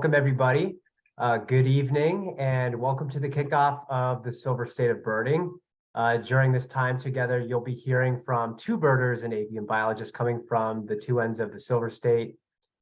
welcome everybody. Good evening and welcome to the kickoff of the Silver State of Birding. During this time together, you'll be hearing from two birders and avian biologists coming from the two ends of the Silver State.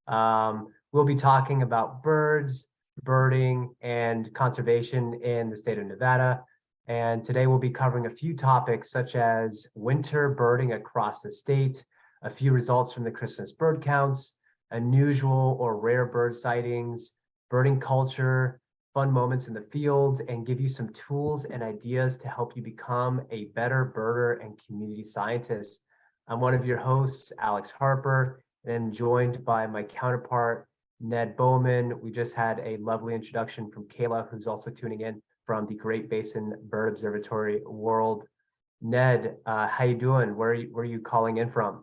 We'll be talking about birds, birding, and conservation in the state of Nevada. And today we'll be covering a few topics such as winter birding across the state, a few results from the Christmas bird counts, unusual or rare bird sightings, birding culture, fun moments in the field, and give you some tools and ideas to help you become a better birder and community scientist. I'm one of your hosts, Alex Harper, and I'm joined by my counterpart, Ned Bohman. We just had a lovely introduction from Kayla, who's also tuning in from the Great Basin Bird Observatory world. Ned, how you doing? Where are you calling in from?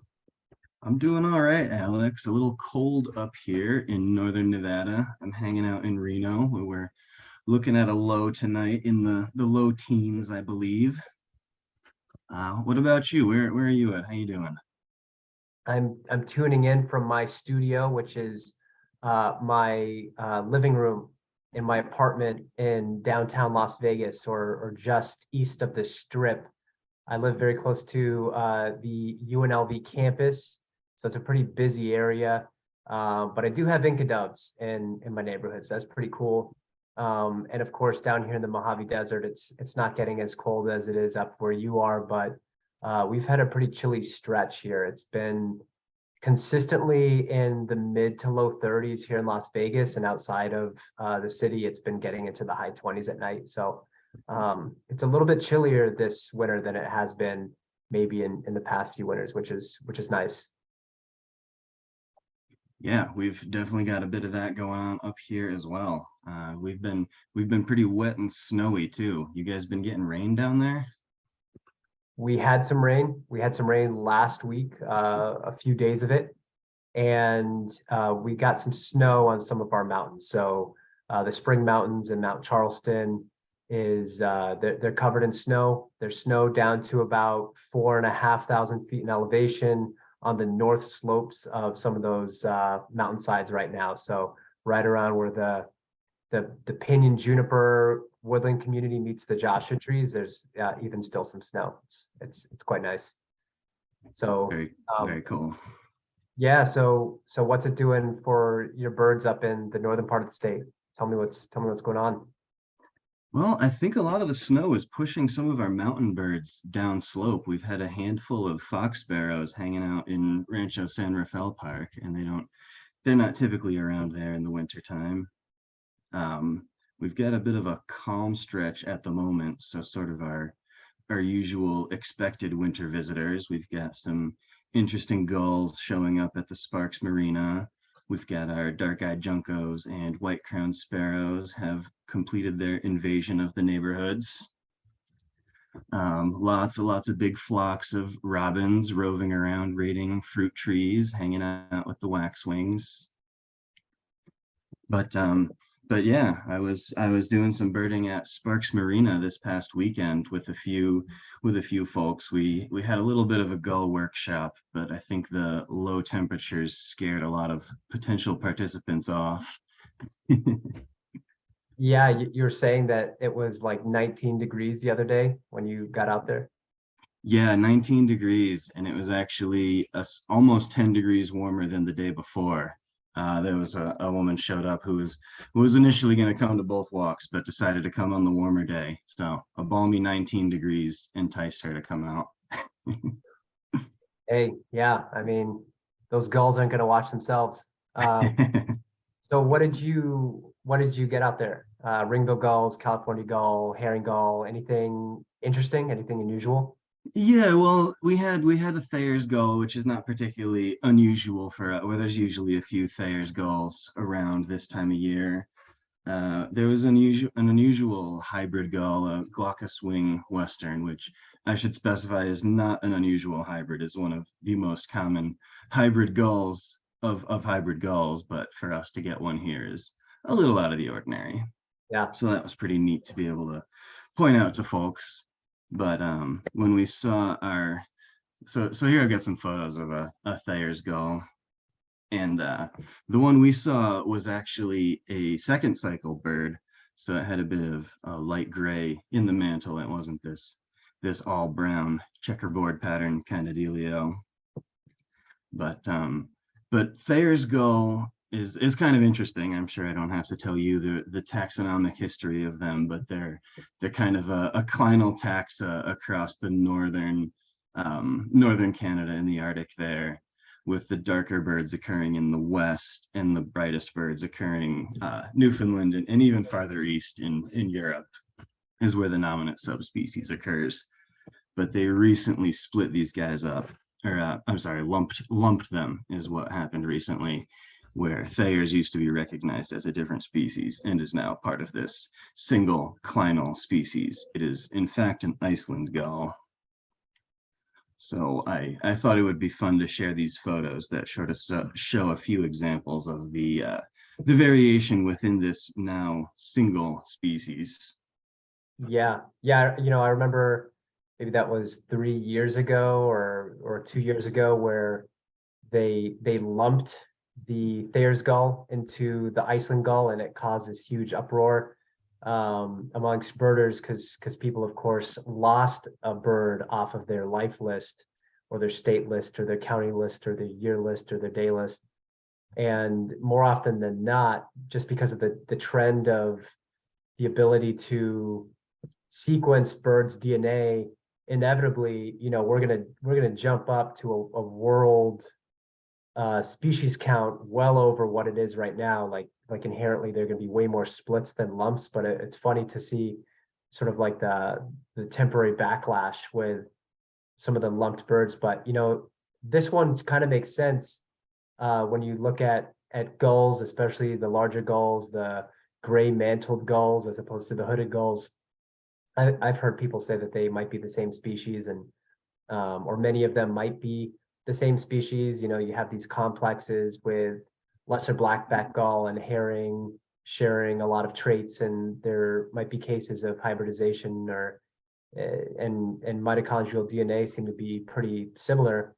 I'm doing all right, Alex. A little cold up here in northern Nevada. I'm hanging out in Reno, where we're looking at a low tonight in the low teens, I believe. What about you? Where are you at? How you doing? I'm tuning in from my studio, which is my living room in my apartment in downtown Las Vegas, or just east of the Strip. I live very close to the UNLV campus, so it's a pretty busy area. But I do have Inca doves in my neighborhood, so that's pretty cool. And of course, down here in the Mojave Desert, it's not getting as cold as it is up where you are, but we've had a pretty chilly stretch here. It's been consistently in the mid to low 30s here in Las Vegas, and outside of the city, it's been getting into the high 20s at night. So it's a little bit chillier this winter than it has been maybe in the past few winters, which is nice. Yeah, we've definitely got a bit of that going on up here as well. We've been pretty wet and snowy too. You guys been getting rain down there? We had some rain. We had some rain last week, a few days of it, and we got some snow on some of our mountains. So the Spring Mountains and Mount Charleston is they're covered in snow. There's snow down to about 4,500 feet in elevation on the north slopes of some of those mountainsides right now. So right around where the Pinyon juniper woodland community meets the Joshua trees, there's even still some snow. It's quite nice. So very cool. Yeah. So what's it doing for your birds up in the northern part of the state? Tell me what's going on. Well, I think a lot of the snow is pushing some of our mountain birds down slope. We've had a handful of fox sparrows hanging out in Rancho San Rafael Park, and they're not typically around there in the wintertime. We've got a bit of a calm stretch at the moment, so sort of our usual expected winter visitors. We've got some interesting gulls showing up at the Sparks Marina. We've got our dark-eyed juncos and white-crowned sparrows have completed their invasion of the neighborhoods. Lots of big flocks of robins roving around, raiding fruit trees, hanging out with the waxwings. But yeah, I was doing some birding at Sparks Marina this past weekend with a few folks. We had a little bit of a gull workshop, but I think the low temperatures scared a lot of potential participants off. Yeah, you're saying that it was like 19 degrees the other day when you got out there? Yeah, 19 degrees, and it was actually almost 10 degrees warmer than the day before. There was a woman showed up who was initially going to come to both walks, but decided to come on the warmer day. So a balmy 19 degrees enticed her to come out. Hey, yeah, I mean, those gulls aren't going to watch themselves. So what did you get out there? Ringbill gulls, California gull, herring gull, anything interesting, anything unusual? Yeah, well, we had a Thayer's gull, which is not particularly unusual for where there's usually a few Thayer's gulls around this time of year. There was an unusual hybrid gull, a glaucous wing western, which I should specify is not an unusual hybrid, is one of the most common hybrid gulls of hybrid gulls, but for us to get one here is a little out of the ordinary. Yeah. So that was pretty neat to be able to point out to folks. But when we saw so here I've got some photos of a Thayer's gull. And the one we saw was actually a second cycle bird. So it had a bit of light gray in the mantle. It wasn't this all brown checkerboard pattern kind of dealio. But Thayer's gull is kind of interesting. I'm sure I don't have to tell you the taxonomic history of them, but they're kind of a clinal taxa across the northern Canada and the Arctic there, with the darker birds occurring in the west and the brightest birds occurring Newfoundland and even farther east in Europe is where the nominate subspecies occurs. But they recently split these guys up, or I'm sorry, lumped them is what happened recently, where Thayer's used to be recognized as a different species and is now part of this single clinal species. It is in fact an Iceland gull. So I thought it would be fun to share these photos that show a few examples of the variation within this now single species. Yeah, yeah, I remember maybe that was 3 years ago or 2 years ago where they lumped the Thayer's gull into the Iceland gull, and it caused this huge uproar amongst birders because people, of course, lost a bird off of their life list or their state list or their county list or their year list or their day list. And more often than not, just because of the trend of the ability to sequence birds' DNA, inevitably, we're gonna jump up to a world species count well over what it is right now. Like inherently, there are going to be way more splits than lumps. But it's funny to see sort of like the temporary backlash with some of the lumped birds. But this one kind of makes sense when you look at gulls, especially the larger gulls, the gray mantled gulls as opposed to the hooded gulls. I've heard people say that they might be the same species, and or many of them might be the same species. You have these complexes with lesser blackback gull and herring sharing a lot of traits, and there might be cases of hybridization or and mitochondrial DNA seem to be pretty similar.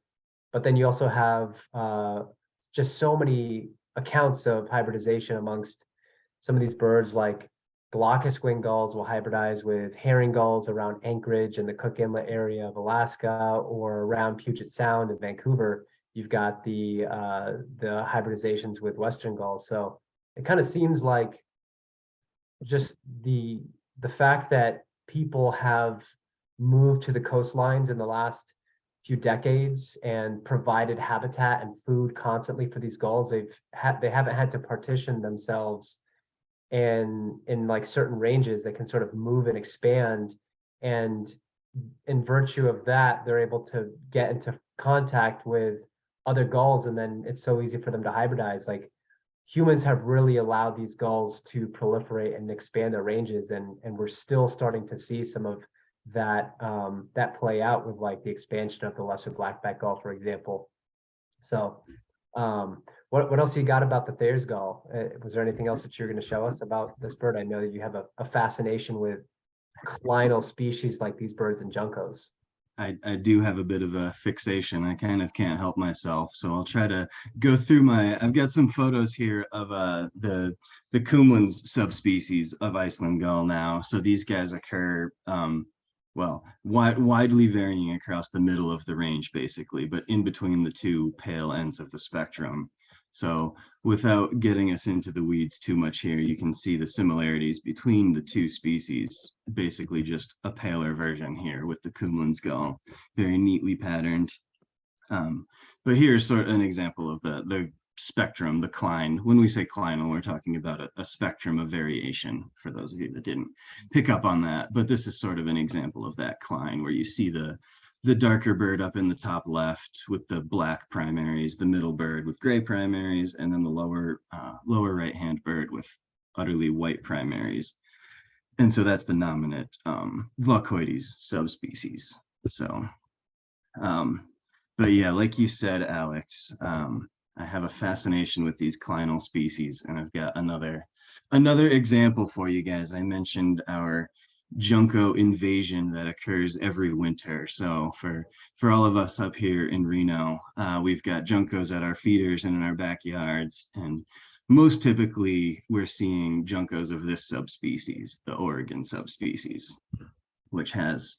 But then you also have just so many accounts of hybridization amongst some of these birds, like glaucous wing gulls will hybridize with herring gulls around Anchorage and the Cook Inlet area of Alaska, or around Puget Sound and Vancouver. You've got the hybridizations with Western gulls. So it kind of seems like just the fact that people have moved to the coastlines in the last few decades and provided habitat and food constantly for these gulls. They haven't had to partition themselves in like certain ranges that can sort of move and expand, and in virtue of that they're able to get into contact with other gulls, and then it's so easy for them to hybridize. Like humans have really allowed these gulls to proliferate and expand their ranges, and we're still starting to see some of that that play out with like the expansion of the lesser blackback gull, for example. So what else you got about the Thayer's gull? Was there anything else that you're going to show us about this bird? I know that you have a fascination with clinal species like these birds and juncos. I do have a bit of a fixation. I kind of can't help myself. So I'll try to go through I've got some photos here of the Kumlin's subspecies of Iceland gull now. So these guys occur well, widely varying across the middle of the range, basically, but in between the two pale ends of the spectrum. So without getting us into the weeds too much here, you can see the similarities between the two species, basically just a paler version here with the Kumlin's gull, very neatly patterned. But here's sort of an example of the spectrum, the cline. When we say clinal, we're talking about a spectrum of variation, for those of you that didn't pick up on that. But this is sort of an example of that cline, where you see the darker bird up in the top left with the black primaries, the middle bird with gray primaries, and then the lower right-hand bird with utterly white primaries. And so that's the nominate Glaucoides subspecies. So, but yeah, like you said, Alex, I have a fascination with these clinal species, and I've got another example for you guys. I mentioned our junco invasion that occurs every winter. So for all of us up here in Reno, we've got juncos at our feeders and in our backyards, and most typically we're seeing juncos of this subspecies, the Oregon subspecies, which has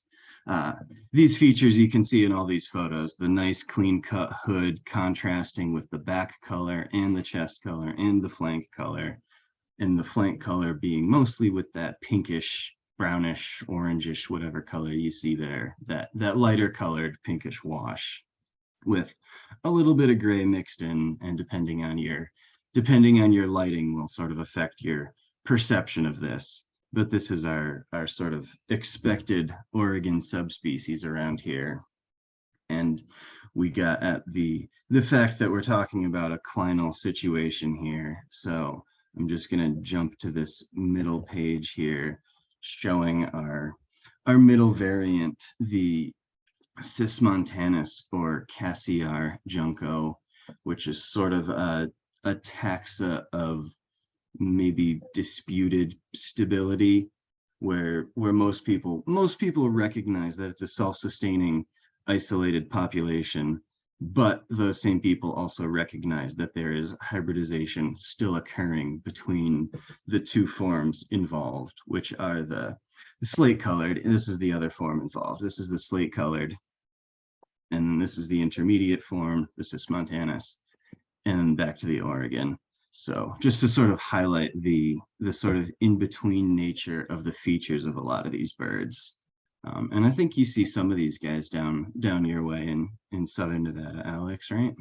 these features you can see in all these photos: the nice clean cut hood contrasting with the back color and the chest color and the flank color, and the flank color being mostly with that pinkish, brownish, orangish, whatever color you see there, that lighter colored pinkish wash with a little bit of gray mixed in, and depending on your lighting will sort of affect your perception of this. But this is our sort of expected Oregon subspecies around here. And we got at the fact that we're talking about a clinal situation here. So I'm just going to jump to this middle page here, showing our middle variant, the Cismontanus or Cassiar junco, which is sort of a taxa of maybe disputed stability, where most people recognize that it's a self-sustaining isolated population, but those same people also recognize that there is hybridization still occurring between the two forms involved, which are the slate colored. This is the other form involved. This is the slate colored, and this is the intermediate form, the Cismontanus, and back to the Oregon. So just to sort of highlight the sort of in-between nature of the features of a lot of these birds. And I think you see some of these guys down your way in southern Nevada, Alex, right?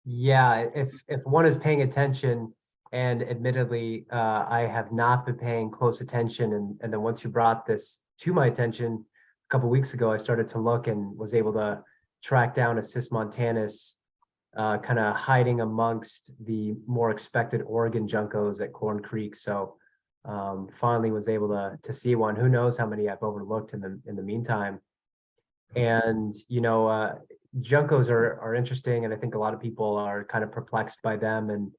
Yeah, if one is paying attention, and admittedly, I have not been paying close attention, and then once you brought this to my attention a couple weeks ago, I started to look and was able to track down a Cismontanus, kind of hiding amongst the more expected Oregon juncos at Corn Creek. So finally was able to see one. Who knows how many I've overlooked in the meantime. And juncos are interesting, and I think a lot of people are kind of perplexed by them, and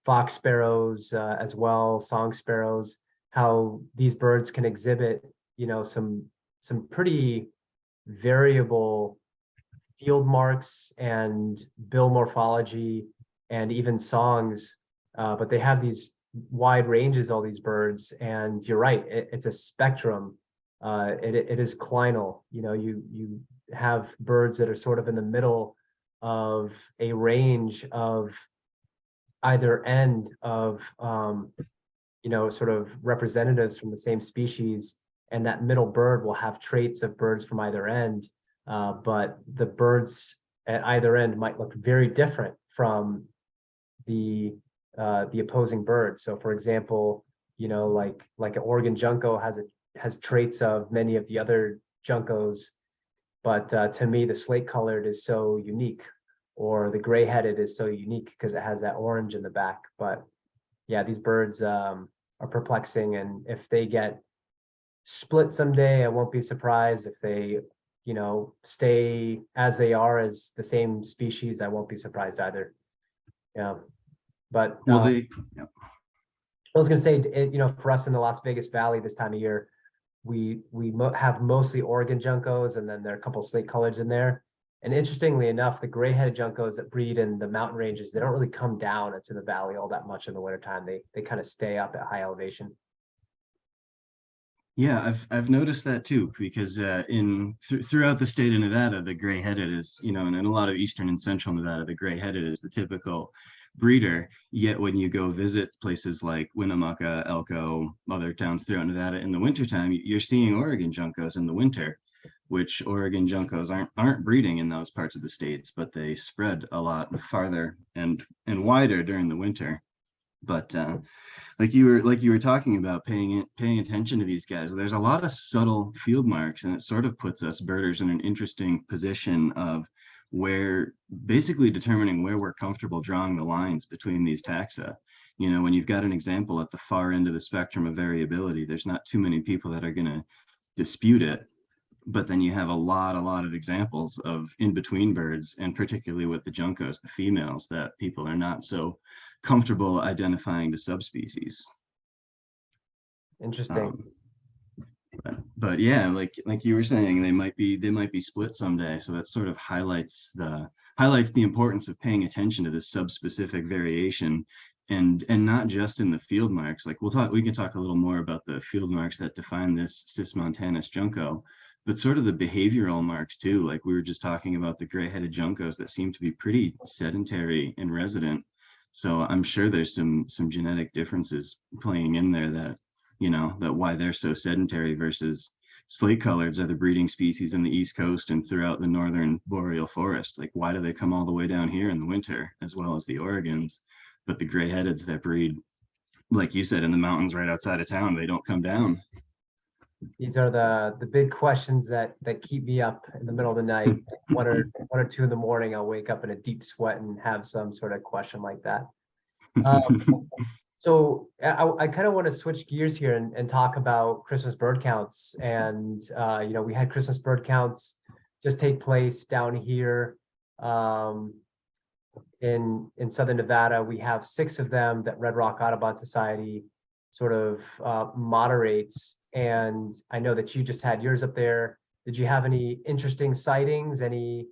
fox sparrows as well, song sparrows, how these birds can exhibit some pretty variable field marks and bill morphology and even songs, but they have these wide ranges, all these birds. And you're right, it's a spectrum. It is clinal. You have birds that are sort of in the middle of a range of either end of sort of representatives from the same species, and that middle bird will have traits of birds from either end, but the birds at either end might look very different from the opposing bird. So for example, like an Oregon junco has traits of many of the other juncos, but to me the slate colored is so unique, or the gray headed is so unique because it has that orange in the back. But yeah, these birds are perplexing, and if they get split someday, I won't be surprised. If they stay as they are as the same species, I won't be surprised either. Yeah. But Well, I was going to say, for us in the Las Vegas Valley this time of year, we have mostly Oregon juncos, and then there are a couple slate colors in there. And interestingly enough, the gray-headed juncos that breed in the mountain ranges, they don't really come down into the valley all that much in the wintertime. They kind of stay up at high elevation. Yeah, I've noticed that too, because throughout the state of Nevada, the gray-headed is, and in a lot of eastern and central Nevada, the gray-headed is the typical breeder. Yet when you go visit places like Winnemucca, Elko, other towns throughout Nevada in the wintertime, you're seeing Oregon juncos in the winter, which Oregon juncos aren't breeding in those parts of the states, but they spread a lot farther and wider during the winter. But like you were talking about, paying attention to these guys, there's a lot of subtle field marks, and it sort of puts us birders in an interesting position of where basically determining where we're comfortable drawing the lines between these taxa. When you've got an example at the far end of the spectrum of variability, there's not too many people that are going to dispute it. But then you have a lot of examples of in-between birds, and particularly with the juncos, the females, that people are not so comfortable identifying the subspecies. Interesting. But yeah, like you were saying, they might be split someday. So that sort of highlights the importance of paying attention to this subspecific variation, and not just in the field marks. Like we can talk a little more about the field marks that define this cismontanus junco, but sort of the behavioral marks too. Like we were just talking about the gray-headed juncos that seem to be pretty sedentary and resident. So I'm sure there's some genetic differences playing in there that why they're so sedentary versus slate coloreds are the breeding species in the East Coast and throughout the northern boreal forest. Like, why do they come all the way down here in the winter, as well as the Oregons? But the gray-headeds that breed, like you said, in the mountains right outside of town, they don't come down. These are the big questions that keep me up in the middle of the night. One or two in the morning, I'll wake up in a deep sweat and have some sort of question like that. So I kind of want to switch gears here and talk about Christmas bird counts. And we had Christmas bird counts just take place down here in Southern Nevada. We have 6 of them that Red Rock Audubon Society sort of moderates. And I know that you just had yours up there. Did you have any interesting sightings? Any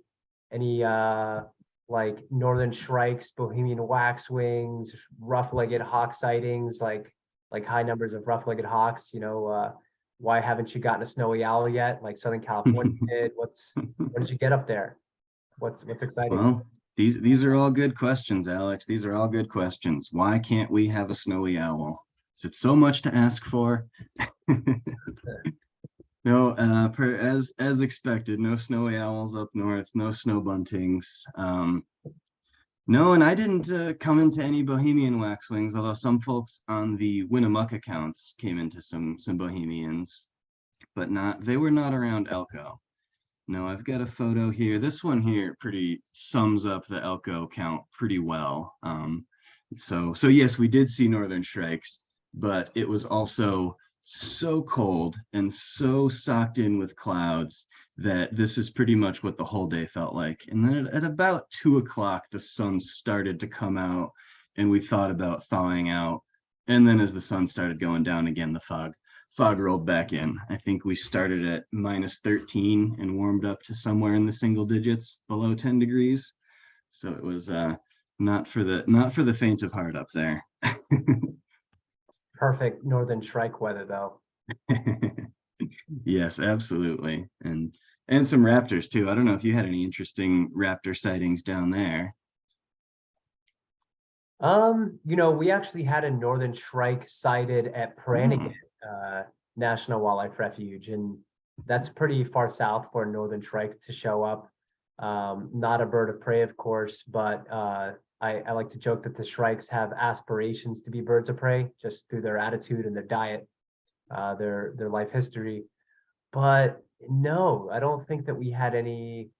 like northern shrikes, Bohemian waxwings, rough-legged hawk sightings, like high numbers of rough-legged hawks? Why haven't you gotten a snowy owl yet, like Southern California did? What did you get up there? What's exciting? Well, these are all good questions, Alex. These are all good questions. Why can't we have a snowy owl? Is it so much to ask for? No, as expected, no snowy owls up north, no snow buntings. No, and I didn't come into any Bohemian waxwings, although some folks on the Winnemucca counts came into some Bohemians, but they were not around Elko. No, I've got a photo here. This one here pretty sums up the Elko count pretty well. So yes, we did see northern shrikes, but it was also so cold and so socked in with clouds that this is pretty much what the whole day felt like. And then at about 2 o'clock, the sun started to come out and we thought about thawing out. And then as the sun started going down again, the fog rolled back in. I think we started at -13 and warmed up to somewhere in the single digits below 10 degrees. So it was not for the faint of heart up there. Perfect northern shrike weather, though. Yes, absolutely. And some raptors too. I don't know if you had any interesting raptor sightings down there. We actually had a northern shrike sighted at Brannigan National Wildlife Refuge, and that's pretty far south for a northern shrike to show up. Not a bird of prey, of course, but I like to joke that the shrikes have aspirations to be birds of prey just through their attitude and their diet, their life history. But no, I don't think that we had anything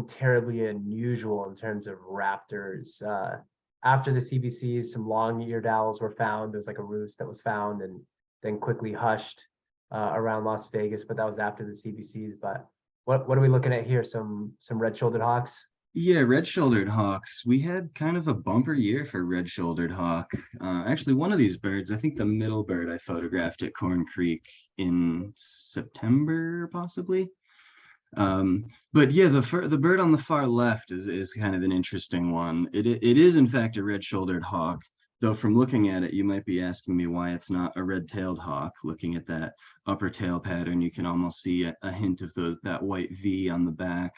terribly unusual in terms of raptors. After the CBCs, some long-eared owls were found. There was like a roost that was found and then quickly hushed around Las Vegas, but that was after the CBCs. But what are we looking at here? Some red-shouldered hawks? Yeah, red-shouldered hawks. We had kind of a bumper year for red-shouldered hawk. Actually, one of these birds, I think the middle bird I photographed at Corn Creek in September, possibly. But yeah, the bird on the far left is kind of an interesting one. It is in fact a red-shouldered hawk, though from looking at it, you might be asking me why it's not a red-tailed hawk. Looking at that upper tail pattern, you can almost see a hint of that white V on the back.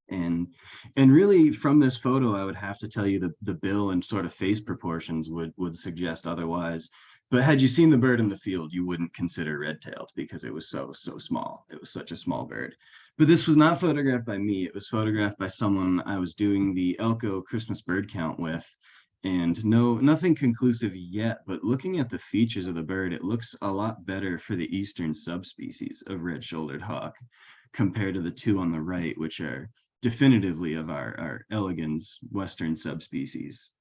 And really from this photo, I would have to tell you the bill and sort of face proportions would suggest otherwise. But had you seen the bird in the field, you wouldn't consider red-tailed because it was so small. It was such a small bird. But this was not photographed by me. It was photographed by someone I was doing the Elko Christmas bird count with. And nothing conclusive yet, but looking at the features of the bird, it looks a lot better for the eastern subspecies of red-shouldered hawk compared to the two on the right, which are definitively of our elegans western subspecies.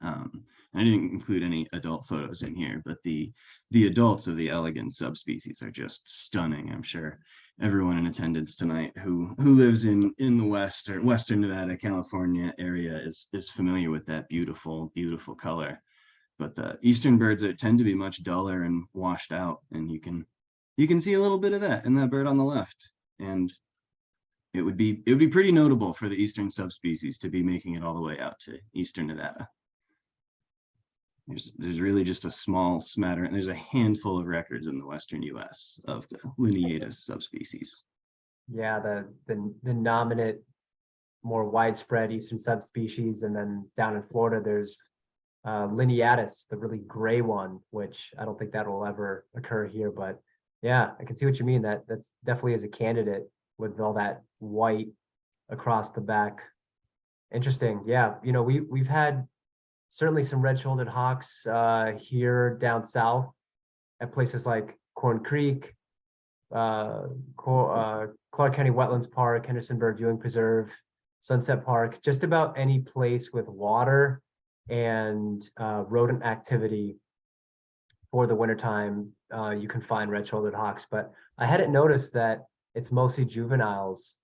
I didn't include any adult photos in here, but the adults of the elegans subspecies are just stunning. I'm sure everyone in attendance tonight who lives in the west or western Nevada, California area is familiar with that beautiful color. But the eastern birds tend to be much duller and washed out, and you can see a little bit of that in that bird on the left. And it would be pretty notable for the eastern subspecies to be making it all the way out to eastern Nevada. There's really just a small smattering. There's a handful of records in the western U.S. of the lineatus subspecies. Yeah, the nominate, more widespread eastern subspecies, and then down in Florida, there's lineatus, the really gray one, which I don't think that will ever occur here. But yeah, I can see what you mean. That's definitely is a candidate with all that white across the back. Interesting. Yeah, we've had certainly some red-shouldered hawks here down south at places like Corn Creek, Clark County Wetlands Park, Henderson Bird Viewing Preserve, Sunset Park, just about any place with water and rodent activity for the wintertime, you can find red-shouldered hawks. But I hadn't noticed that it's mostly juveniles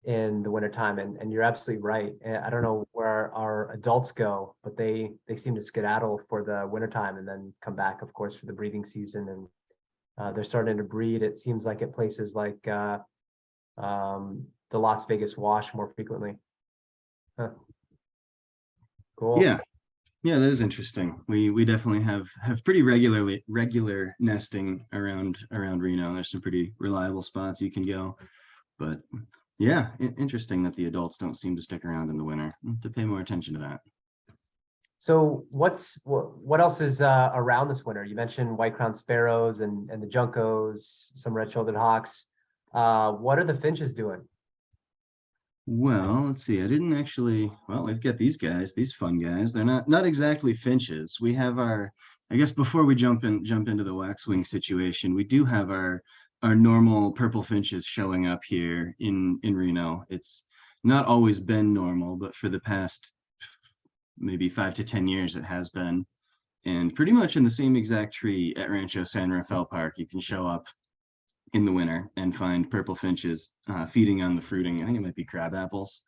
in the wintertime, and you're absolutely right. I don't know where our adults go, but they seem to skedaddle for the wintertime and then come back, of course, for the breeding season. And they're starting to breed, it seems like, at places like the Las Vegas Wash more frequently. Huh. Cool. Yeah, that is interesting. We definitely have pretty regular nesting around Reno. There's some pretty reliable spots you can go, but yeah, interesting that the adults don't seem to stick around in the winter. To pay more attention to that. So what else is around this winter? You mentioned white-crowned sparrows and the juncos, some red-shouldered hawks. What are the finches doing? Well, let's see. I didn't actually. Well, we've got these guys, these fun guys. They're not exactly finches. We have our. I guess before we jump into the waxwing situation, we do have our normal purple finches showing up here in Reno. It's not always been normal, but for the past maybe 5 to 10 years, it has been. And pretty much in the same exact tree at Rancho San Rafael Park, you can show up in the winter and find purple finches feeding on the fruiting. I think it might be crab apples,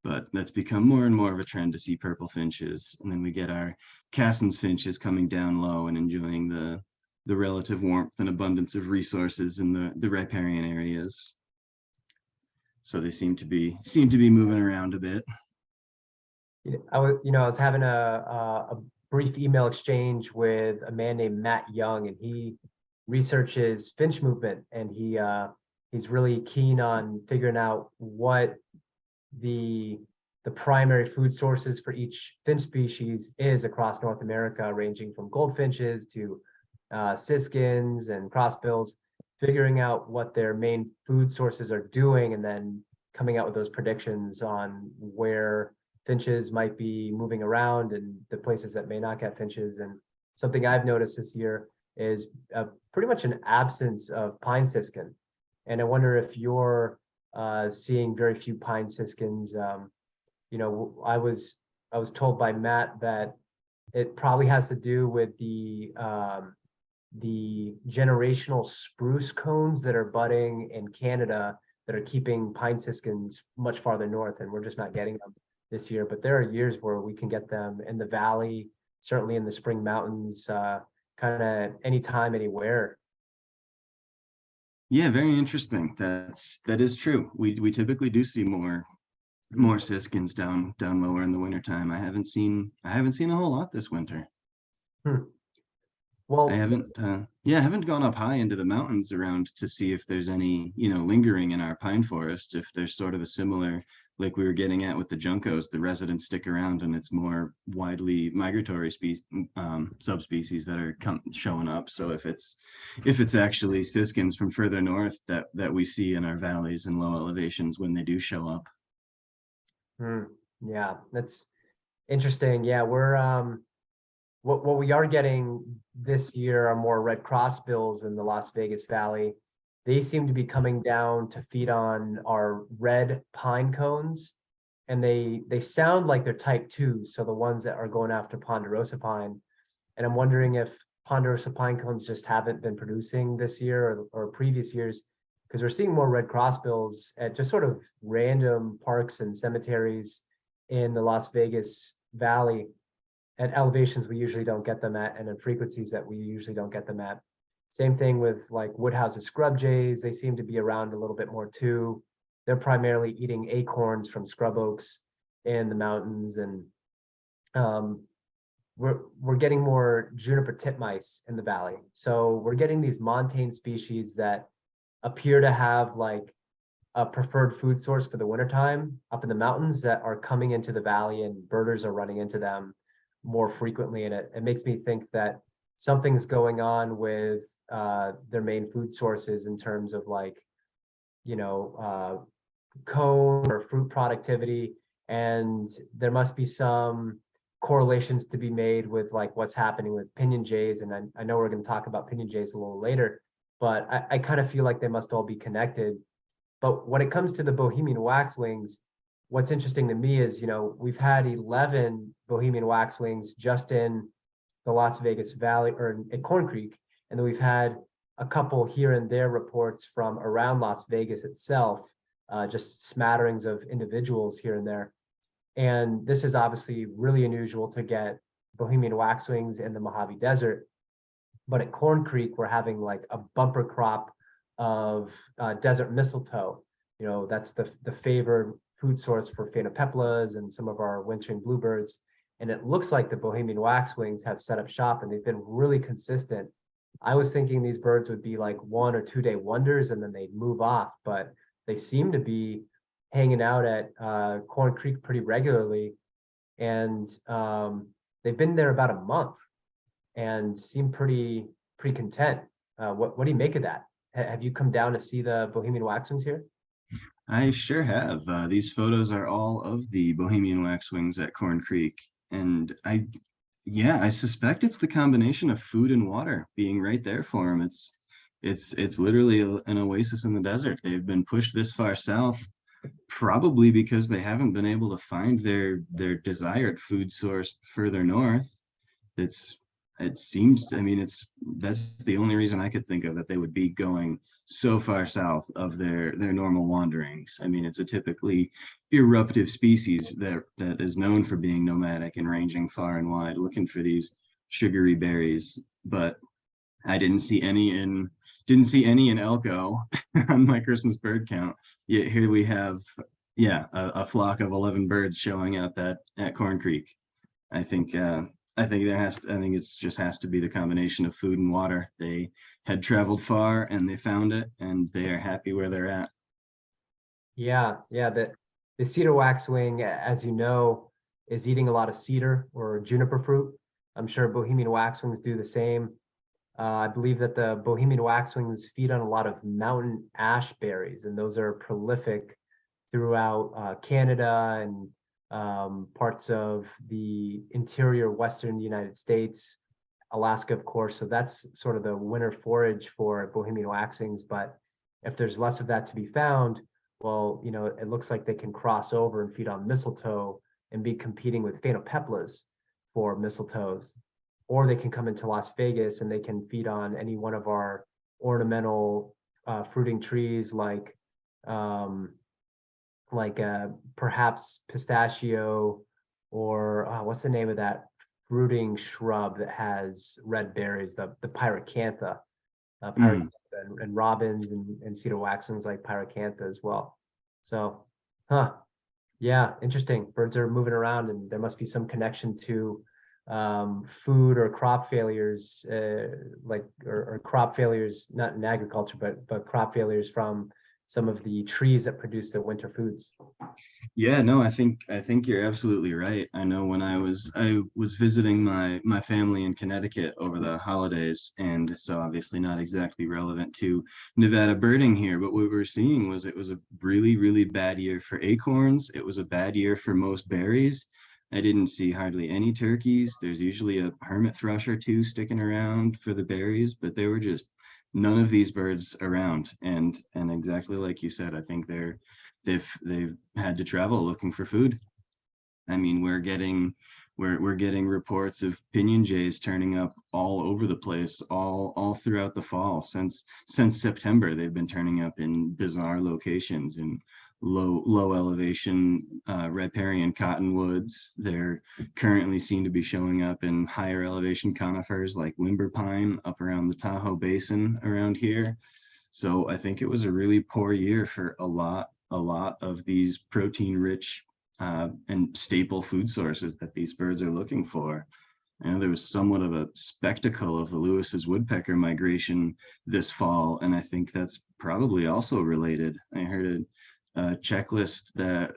but that's become more and more of a trend to see purple finches. And then we get our Cassin's finches coming down low and enjoying the relative warmth and abundance of resources in the riparian areas. So they seem to be moving around a bit. I was having a brief email exchange with a man named Matt Young, and he researches finch movement, and he's really keen on figuring out what the primary food sources for each finch species is across North America, ranging from goldfinches to siskins and crossbills, figuring out what their main food sources are doing, and then coming out with those predictions on where finches might be moving around and the places that may not get finches. And something I've noticed this year is pretty much an absence of pine siskin. And I wonder if you're seeing very few pine siskins. I was told by Matt that it probably has to do with the generational spruce cones that are budding in Canada that are keeping pine siskins much farther north, and we're just not getting them this year. But there are years where we can get them in the valley, certainly in the spring mountains, kind of anytime, anywhere. Yeah, very interesting. That is true. We typically do see more siskins down lower in the wintertime. I haven't seen a whole lot this winter. Well, I haven't gone up high into the mountains around to see if there's any, lingering in our pine forests, if there's sort of a similar, like we were getting at with the juncos, the residents stick around and it's more widely migratory subspecies that are showing up. So if it's actually siskins from further north that we see in our valleys and low elevations when they do show up. Yeah, that's interesting. Yeah, we're what we are getting this year are more red crossbills in the Las Vegas Valley. They seem to be coming down to feed on our red pine cones, and they sound like they're type 2, so the ones that are going after ponderosa pine. And I'm wondering if ponderosa pine cones just haven't been producing this year or previous years, because we're seeing more red crossbills at just sort of random parks and cemeteries in the Las Vegas Valley. at elevations we usually don't get them at, and at frequencies that we usually don't get them at. Same thing with like Woodhouse's scrub jays. They seem to be around a little bit more too. They're primarily eating acorns from scrub oaks in the mountains, and um, we're getting more juniper titmice in the valley. So we're getting these montane species that appear to have like a preferred food source for the wintertime up in the mountains that are coming into the valley, and birders are running into them more frequently. And it makes me think that something's going on with their main food sources in terms of like, cone or fruit productivity. And there must be some correlations to be made with like what's happening with pinyon jays. And I know we're going to talk about pinyon jays a little later, but I kind of feel like they must all be connected. But when it comes to the Bohemian waxwings, what's interesting to me is, we've had 11 Bohemian waxwings just in the Las Vegas Valley or at Corn Creek. And then we've had a couple here and there reports from around Las Vegas itself, just smatterings of individuals here and there. And this is obviously really unusual to get Bohemian waxwings in the Mojave Desert. But at Corn Creek, we're having like a bumper crop of desert mistletoe. That's the favored food source for phainopeplas and some of our wintering bluebirds. And it looks like the Bohemian waxwings have set up shop, and they've been really consistent. I was thinking these birds would be like 1 or 2 day wonders and then they'd move off, but they seem to be hanging out at Corn Creek pretty regularly. And they've been there about a month and seem pretty content. What do you make of that? Have you come down to see the Bohemian waxwings here? I sure have. These photos are all of the Bohemian Waxwings at Corn Creek. And I suspect it's the combination of food and water being right there for them. It's literally an oasis in the desert. They've been pushed this far south, probably because they haven't been able to find their desired food source further north. That's the only reason I could think of that they would be going so far south of their normal wanderings. I mean, it's a typically eruptive species that is known for being nomadic and ranging far and wide, looking for these sugary berries. But I didn't see any in Elko on my Christmas bird count. Yet here we have, a flock of 11 birds showing up at Corn Creek. I think it's just has to be the combination of food and water. They had traveled far and they found it, and they are happy where they're at. Yeah. The cedar waxwing, as you know, is eating a lot of cedar or juniper fruit. I'm sure Bohemian waxwings do the same. I believe that the Bohemian waxwings feed on a lot of mountain ash berries, and those are prolific throughout Canada and parts of the interior Western United States, Alaska, of course. So that's sort of the winter forage for Bohemian waxwings. But if there's less of that to be found, well, it looks like they can cross over and feed on mistletoe and be competing with phainopeplas for mistletoes. Or they can come into Las Vegas and they can feed on any one of our ornamental fruiting trees like perhaps pistachio, or what's the name of that fruiting shrub that has red berries, the pyracantha. And robins and cedar waxwings like pyracantha as well. So, yeah, interesting. Birds are moving around, and there must be some connection to food or crop failures, or crop failures, not in agriculture, but crop failures from some of the trees that produce the winter foods. Yeah, no, I think you're absolutely right. I know when I was visiting my family in Connecticut over the holidays, and so obviously not exactly relevant to Nevada birding here, but what we were seeing was it was a really, really bad year for acorns. It was a bad year for most berries. I didn't see hardly any turkeys. There's usually a hermit thrush or two sticking around for the berries, but there were just none of these birds around. And exactly like you said, I think they've had to travel looking for food. I mean, we're getting reports of pinyon jays turning up all over the place, all throughout the fall. Since September, they've been turning up in bizarre locations in low elevation riparian cottonwoods. They're currently seen to be showing up in higher elevation conifers like limber pine up around the Tahoe Basin around here. So I think it was a really poor year for a lot of these protein rich and staple food sources that these birds are looking for. And there was somewhat of a spectacle of the Lewis's woodpecker migration this fall, and I think that's probably also related. I heard a checklist that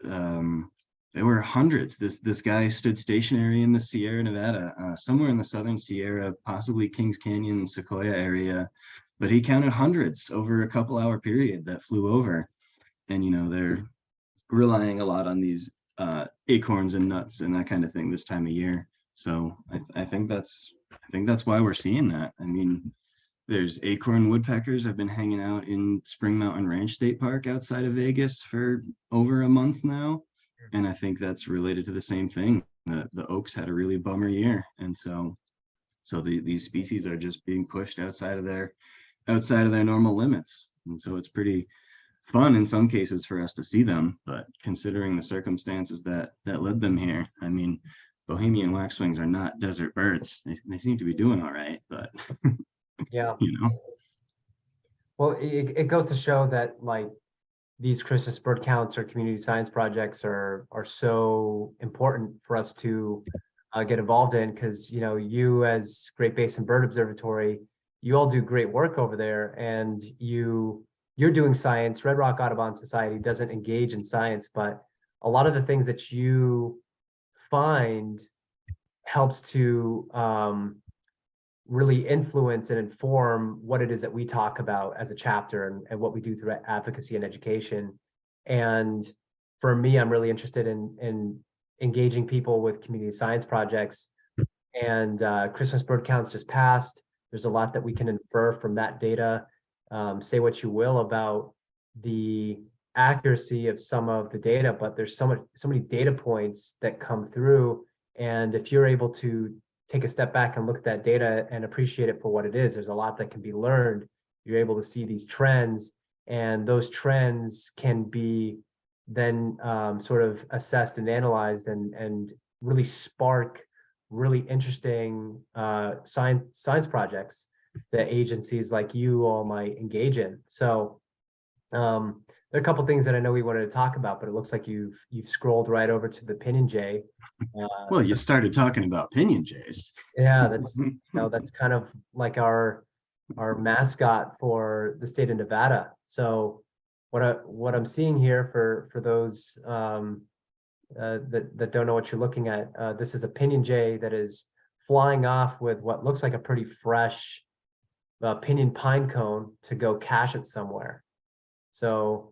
there were hundreds. This guy stood stationary in the Sierra Nevada, somewhere in the southern Sierra, possibly Kings Canyon, Sequoia area, but he counted hundreds over a couple-hour period that flew over. And they're relying a lot on these acorns and nuts and that kind of thing this time of year. So I think that's why we're seeing that. I mean, there's acorn woodpeckers have been hanging out in Spring Mountain Ranch State Park outside of Vegas for over a month now, and I think that's related to the same thing. The oaks had a really bummer year, and so these species are just being pushed outside of their normal limits, and so it's pretty fun in some cases for us to see them. But considering the circumstances that led them here, I mean, Bohemian waxwings are not desert birds. They seem to be doing all right, but Yeah. you know. Well, it goes to show that like these Christmas bird counts or community science projects are so important for us to get involved in, because you as Great Basin Bird Observatory, you all do great work over there, and you're doing science. Red Rock Audubon Society doesn't engage in science, but a lot of the things that you find helps to really influence and inform what it is that we talk about as a chapter and what we do through advocacy and education. And for me, I'm really interested in engaging people with community science projects. And Christmas bird counts just passed. There's a lot that we can infer from that data. Say what you will about the accuracy of some of the data, but there's so many data points that come through. And if you're able to take a step back and look at that data and appreciate it for what it is, there's a lot that can be learned. You're able to see these trends, and those trends can be then sort of assessed and analyzed and really spark really interesting science projects that agencies like you all might engage in. So there are a couple things that I know we wanted to talk about, but it looks like you've scrolled right over to the Pinyon Jay. Well, you started talking about Pinyon Jays. Yeah, that's kind of like our mascot for the state of Nevada. So what I'm seeing here for those that don't know what you're looking at, this is a Pinyon Jay that is flying off with what looks like a pretty fresh pinyon pine cone to go cache it somewhere. So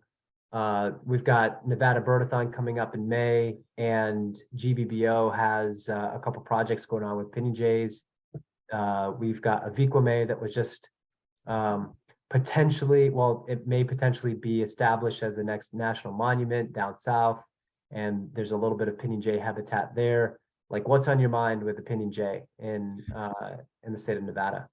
we've got Nevada Birdathon coming up in May, and GBBO has a couple projects going on with Pinyon Jays. We've got Avi Kwa Ame that was just it may potentially be established as the next national monument down south, and there's a little bit of Pinyon Jay habitat there. Like, what's on your mind with the Pinyon Jay in the state of Nevada?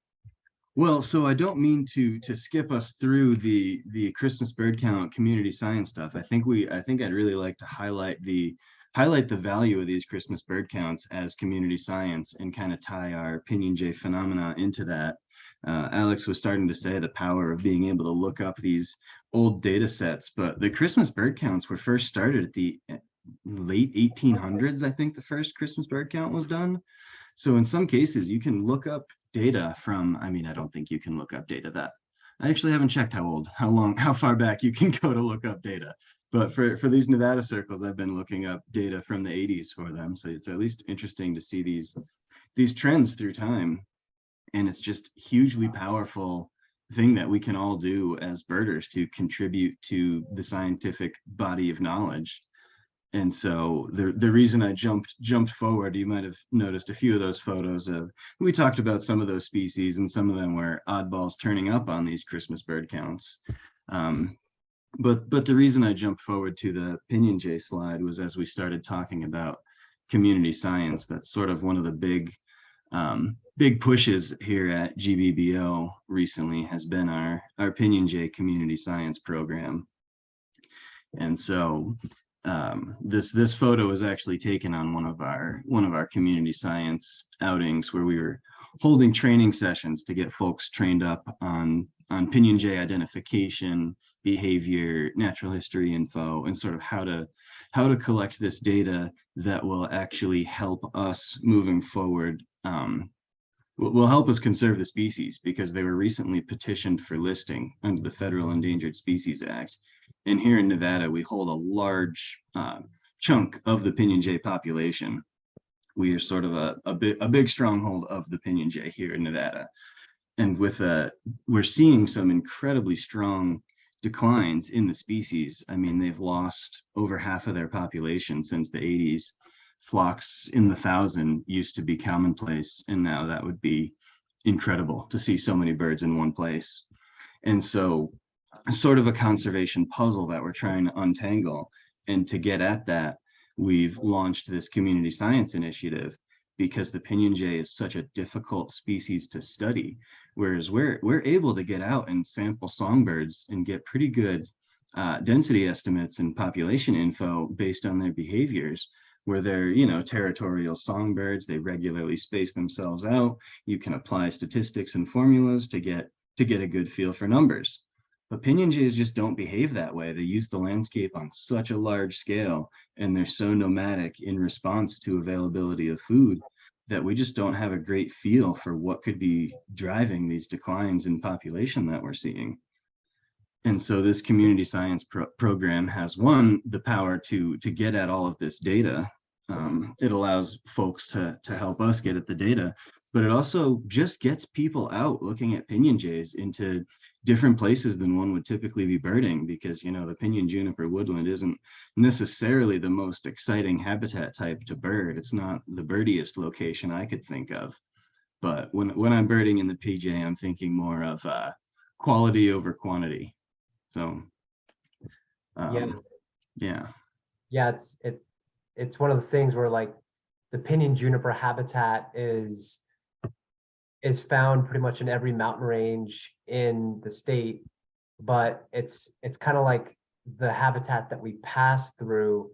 Well, so I don't mean to skip us through the Christmas bird count community science stuff. I think I'd really like to highlight the value of these Christmas bird counts as community science and kind of tie our Pinyon Jay phenomena into that. Alex was starting to say the power of being able to look up these old data sets, but the Christmas bird counts were first started at the late 1800s. I think the first Christmas bird count was done. So in some cases, you can look up data from, I mean, I don't think you can look up data that, I actually haven't checked how far back you can go to look up data. But for these Nevada circles, I've been looking up data from the 80s for them. So it's at least interesting to see these trends through time. And it's just hugely powerful thing that we can all do as birders to contribute to the scientific body of knowledge. And so the reason I jumped forward, you might have noticed a few of those photos of, we talked about some of those species, and some of them were oddballs turning up on these Christmas bird counts. But the reason I jumped forward to the Pinyon Jay slide was as we started talking about community science. That's sort of one of the big pushes here at GBBO recently has been our Pinyon Jay community science program. And so this photo was actually taken on one of our community science outings where we were holding training sessions to get folks trained up on pinyon jay identification, behavior, natural history info, and sort of how to collect this data that will actually help us moving forward, will help us conserve the species, because they were recently petitioned for listing under the Federal Endangered Species Act. And here in Nevada, we hold a large chunk of the pinyon jay population. We are sort of a big stronghold of the pinyon jay here in Nevada. And we're seeing some incredibly strong declines in the species. I mean, they've lost over half of their population since the 80s. Flocks in the 1,000 used to be commonplace, and now that would be incredible to see so many birds in one place. And so, sort of a conservation puzzle that we're trying to untangle. And to get at that, we've launched this community science initiative, because the pinyon jay is such a difficult species to study, whereas we're able to get out and sample songbirds and get pretty good density estimates and population info based on their behaviors, where they're, territorial songbirds. They regularly space themselves out. You can apply statistics and formulas to get a good feel for numbers. But pinyon jays just don't behave that way. They use the landscape on such a large scale, and they're so nomadic in response to availability of food, that we just don't have a great feel for what could be driving these declines in population that we're seeing. And so this community science program has, the power to get at all of this data. It allows folks to help us get at the data, but it also just gets people out looking at pinyon jays into different places than one would typically be birding, because the pinyon juniper woodland isn't necessarily the most exciting habitat type to bird. It's not the birdiest location I could think of. But when I'm birding in the PJ, I'm thinking more of quality over quantity. So yeah. It's one of those things where, like, the pinyon juniper habitat is found pretty much in every mountain range in the state, but it's kind of like the habitat that we pass through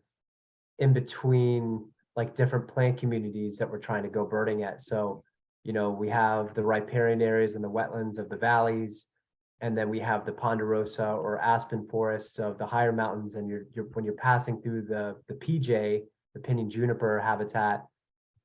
in between, like, different plant communities that we're trying to go birding at. So, we have the riparian areas and the wetlands of the valleys, and then we have the ponderosa or aspen forests of the higher mountains. And when you're passing through the PJ, the pinyon juniper habitat,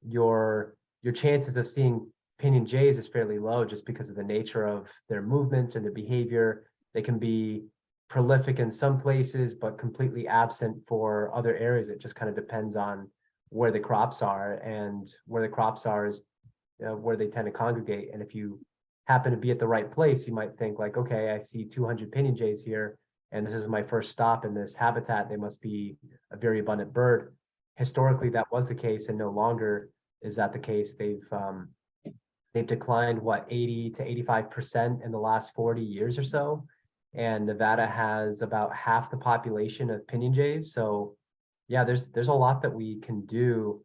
your chances of seeing pinyon jays is fairly low, just because of the nature of their movement and their behavior. They can be prolific in some places, but completely absent for other areas. It just kind of depends on where the crops are, and where the crops are is where they tend to congregate. And if you happen to be at the right place, you might think, like, okay, I see 200 pinyon jays here, and this is my first stop in this habitat. They must be a very abundant bird. Historically, that was the case, and no longer is that the case. They've declined 80 to 85% in the last 40 years or so. And Nevada has about half the population of pinyon jays. So yeah, there's a lot that we can do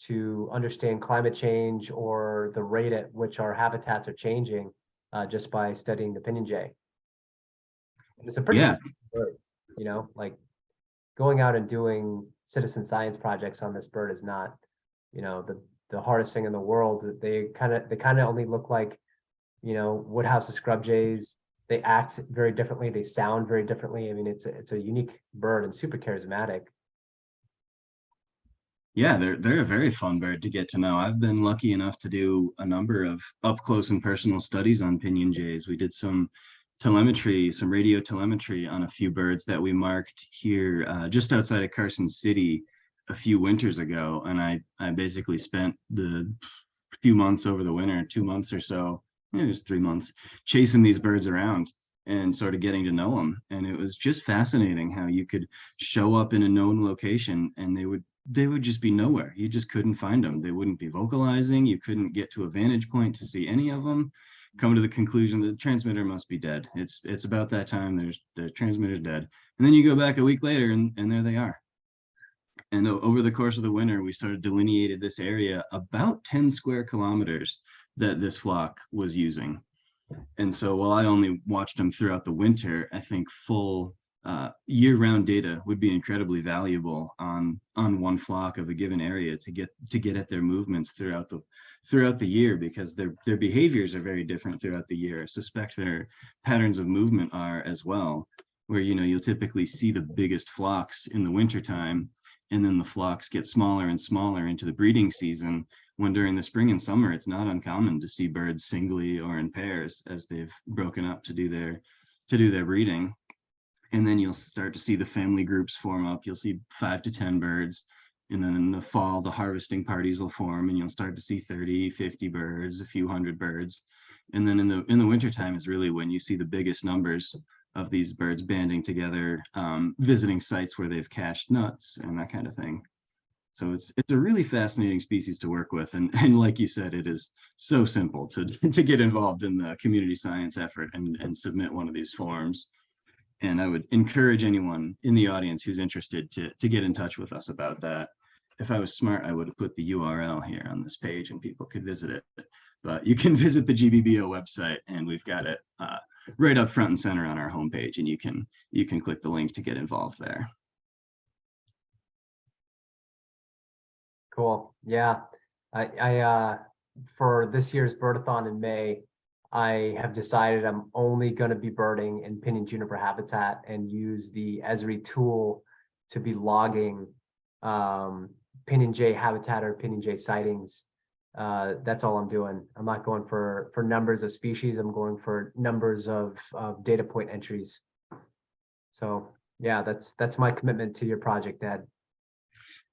to understand climate change, or the rate at which our habitats are changing, just by studying the pinyon jay. And it's a pretty story, like, going out and doing citizen science projects on this bird is not, the hardest thing in the world. They kind of only look like, woodhouse and scrub jays. They act very differently. They sound very differently. I mean, it's a unique bird and super charismatic. Yeah, they're a very fun bird to get to know. I've been lucky enough to do a number of up close and personal studies on pinyon jays. We did some radio telemetry on a few birds that we marked here just outside of Carson City a few winters ago. And I basically spent the few months over the winter, 2 months or so, just 3 months, chasing these birds around and sort of getting to know them. And it was just fascinating how you could show up in a known location and they would just be nowhere. You just couldn't find them. They wouldn't be vocalizing. You couldn't get to a vantage point to see any of them. Come to the conclusion that the transmitter must be dead. It's about that time. The transmitter's dead. And then you go back a week later and there they are. And over the course of the winter, we sort of delineated this area about 10 square kilometers that this flock was using. And so while I only watched them throughout the winter, I think full year-round data would be incredibly valuable on one flock of a given area to get at their movements throughout the year, because their behaviors are very different throughout the year. I suspect their patterns of movement are as well, where you'll typically see the biggest flocks in the wintertime, and then the flocks get smaller and smaller into the breeding season, when during the spring and summer it's not uncommon to see birds singly or in pairs as they've broken up to do their breeding. And then you'll start to see the family groups form up. You'll see 5 to 10 birds. And then in the fall, the harvesting parties will form, and you'll start to see 30, 50 birds, a few hundred birds. And then in the wintertime is really when you see the biggest numbers of these birds banding together, visiting sites where they've cached nuts and that kind of thing. So it's a really fascinating species to work with. And like you said, it is so simple to get involved in the community science effort and submit one of these forms. And I would encourage anyone in the audience who's interested to get in touch with us about that. If I was smart, I would have put the URL here on this page and people could visit it. But you can visit the GBBO website, and we've got it right up front and center on our homepage, and you can click the link to get involved there. Cool. Yeah. I for this year's birdathon in May, I have decided I'm only going to be birding in pinyon juniper habitat and use the Esri tool to be logging pinyon jay habitat or pinyon jay sightings. That's all I'm doing. I'm not going for numbers of species. I'm going for numbers of data point entries. So yeah, that's my commitment to your project, Ned.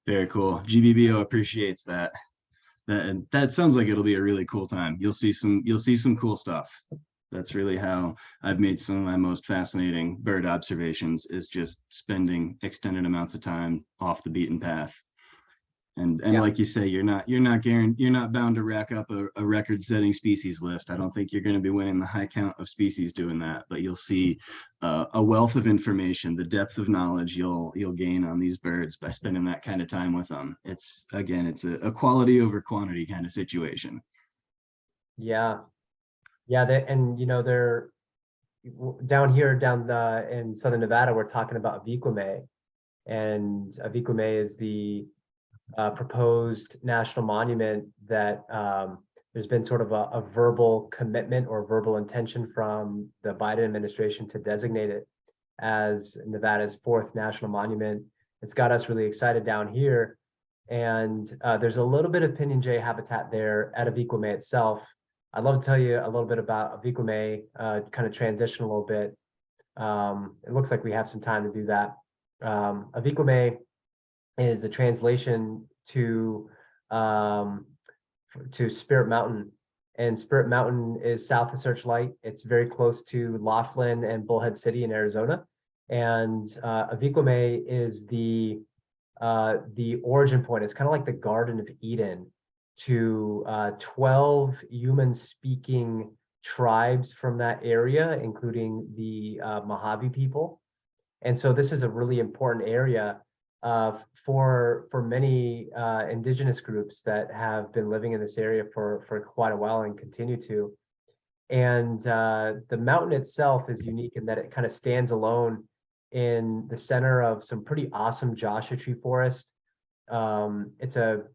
Very cool. GBBO appreciates that. That sounds like it'll be a really cool time. You'll see some cool stuff. That's really how I've made some of my most fascinating bird observations, is just spending extended amounts of time off the beaten path. And Yeah. like you say, you're not bound to rack up a record-setting species list. I don't think you're going to be winning the high count of species doing that, but you'll see a wealth of information, the depth of knowledge you'll gain on these birds by spending that kind of time with them. It's a quality over quantity kind of situation. Yeah. Yeah. They're down here, in Southern Nevada, we're talking about Avi Kwa Ame, and Avi Kwa Ame is the proposed national monument that there's been sort of a verbal commitment or verbal intention from the Biden administration to designate it as Nevada's 4th national monument. It's got us really excited down here. And there's a little bit of pinyon jay habitat there at Avi Kwa Ame itself. I'd love to tell you a little bit about Avi Kwa Ame, kind of transition a little bit. It looks like we have some time to do that. Avi Kwa Ame is a translation to Spirit Mountain, and Spirit Mountain is south of Searchlight. It's very close to Laughlin and Bullhead City in Arizona, and Avi Kwa Ame is the origin point. It's kind of like the Garden of Eden to 12 human-speaking tribes from that area, including the Mojave people. And so this is a really important area for many indigenous groups that have been living in this area for quite a while and continue to. And the mountain itself is unique in that it kind of stands alone in the center of some pretty awesome Joshua tree forest. There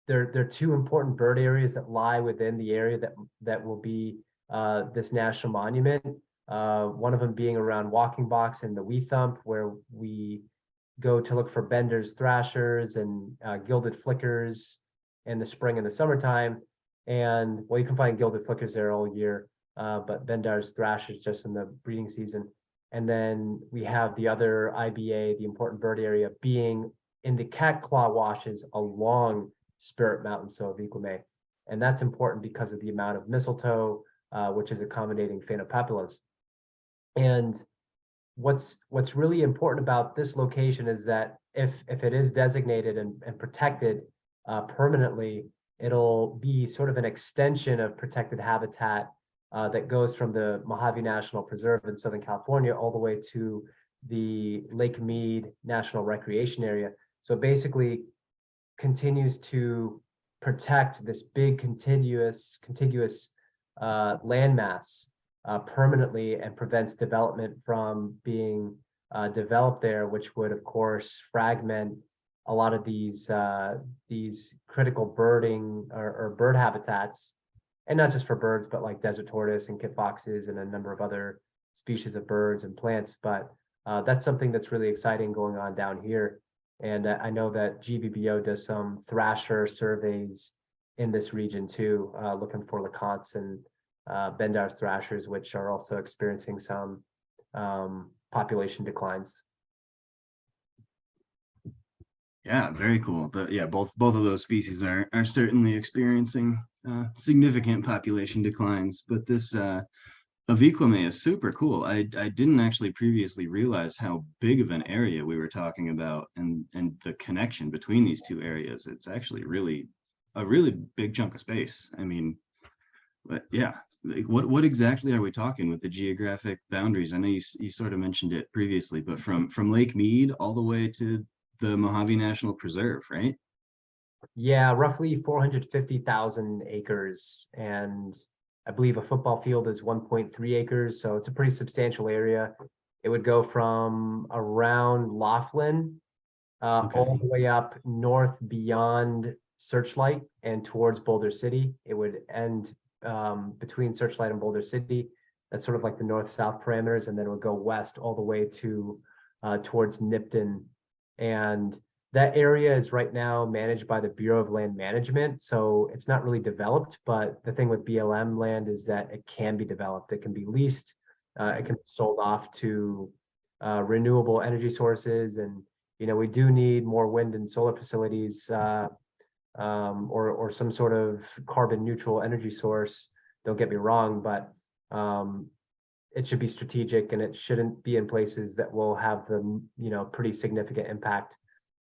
are 2 important bird areas that lie within the area that will be this national monument. One of them being around Walking Box and the Wee Thump, where we go to look for Bender's thrashers and gilded flickers in the spring and the summertime. And well, you can find gilded flickers there all year, but Bender's thrashers just in the breeding season. And then we have the other IBA, the important bird area, being in the cat claw washes along Spirit Mountain, so Avi Kwa Ame. And that's important because of the amount of mistletoe, which is accommodating phainopeplas. And what's really important about this location is that if it is designated and protected permanently, it'll be sort of an extension of protected habitat that goes from the Mojave National Preserve in Southern California all the way to the Lake Mead National Recreation Area. So basically continues to protect this big contiguous landmass permanently, and prevents development from being develop there, which would, of course, fragment a lot of these critical birding or bird habitats, and not just for birds, but like desert tortoise and kit foxes and a number of other species of birds and plants. But that's something that's really exciting going on down here. And I know that GVBO does some thrasher surveys in this region too, looking for LeConte's and Bendar's thrashers, which are also experiencing some population declines. Yeah, very cool. Yeah, both of those species are certainly experiencing significant population declines. But this Avi Kwa Ame is super cool. I didn't actually previously realize how big of an area we were talking about, and the connection between these two areas. It's actually a really big chunk of space. I mean, but yeah, like what exactly are we talking with the geographic boundaries? I know you sort of mentioned it previously, but from Lake Mead all the way to the Mojave National Preserve, right? Yeah, roughly 450,000 acres. And I believe a football field is 1.3 acres. So it's a pretty substantial area. It would go from around Laughlin all the way up north beyond Searchlight and towards Boulder City. It would end between Searchlight and Boulder City. That's sort of like the north-south parameters, and then it would go west all the way to towards Nipton. And that area is right now managed by the Bureau of Land Management. So it's not really developed, but the thing with BLM land is that it can be developed. It can be leased. It can be sold off to renewable energy sources. And, we do need more wind and solar facilities or some sort of carbon neutral energy source. Don't get me wrong, but it should be strategic, and it shouldn't be in places that will have the pretty significant impact.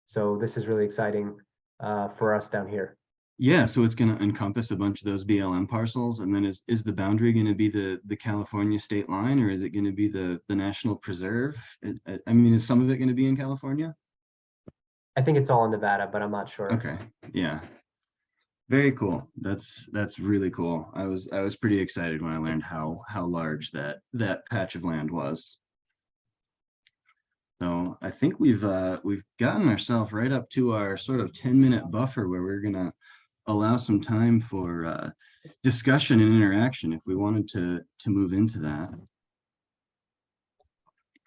So this is really exciting for us down here. Yeah, so it's going to encompass a bunch of those BLM parcels, and then is the boundary going to be the California state line, or is it going to be the National Preserve? I mean, is some of it going to be in California? I think it's all in Nevada, but I'm not sure. Okay, yeah, very cool. That's really cool. I was pretty excited when I learned how large that patch of land was. So I think we've gotten ourselves right up to our sort of 10-minute buffer where we're gonna allow some time for discussion and interaction if we wanted to move into that.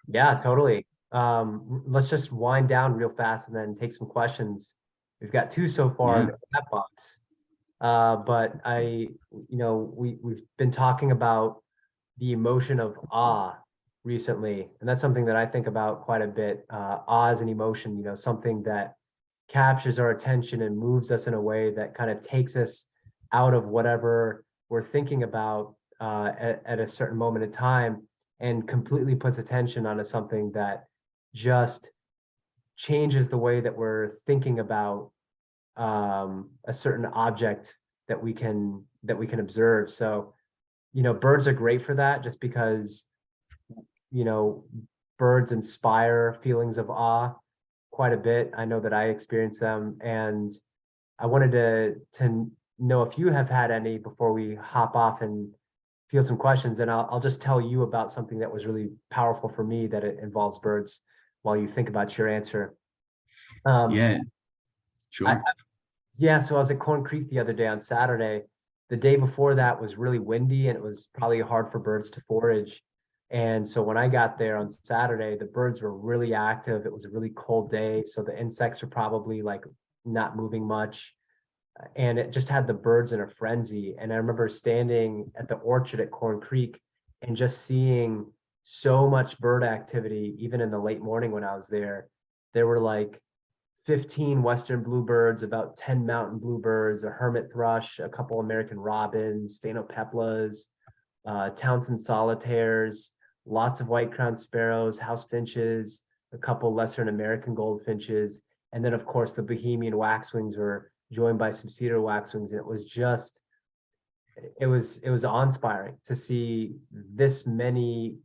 Yeah, totally. Let's just wind down real fast and then take some questions. We've got two so far in the chat box. But we've been talking about the emotion of awe recently, and that's something that I think about quite a bit. Awe is an emotion, something that captures our attention and moves us in a way that kind of takes us out of whatever we're thinking about at a certain moment in time, and completely puts attention onto something that just changes the way that we're thinking about a certain object that we can observe. So, birds are great for that, just because, birds inspire feelings of awe quite a bit. I know that I experience them, and I wanted to know if you have had any before we hop off and field some questions. And I'll just tell you about something that was really powerful for me that it involves birds while you think about your answer. Yeah, sure. Yeah, so I was at Corn Creek the other day on Saturday. The day before that was really windy, and it was probably hard for birds to forage. And so when I got there on Saturday, the birds were really active. It was a really cold day, so the insects were probably like not moving much. And it just had the birds in a frenzy. And I remember standing at the orchard at Corn Creek and just seeing so much bird activity, even in the late morning when I was there. There were like 15 western bluebirds, about 10 mountain bluebirds, a hermit thrush, a couple American robins, phainopeplas, Townsend solitaires, lots of white-crowned sparrows, house finches, a couple lesser and American goldfinches, and then of course the Bohemian waxwings were joined by some cedar waxwings. And it was awe-inspiring to see this many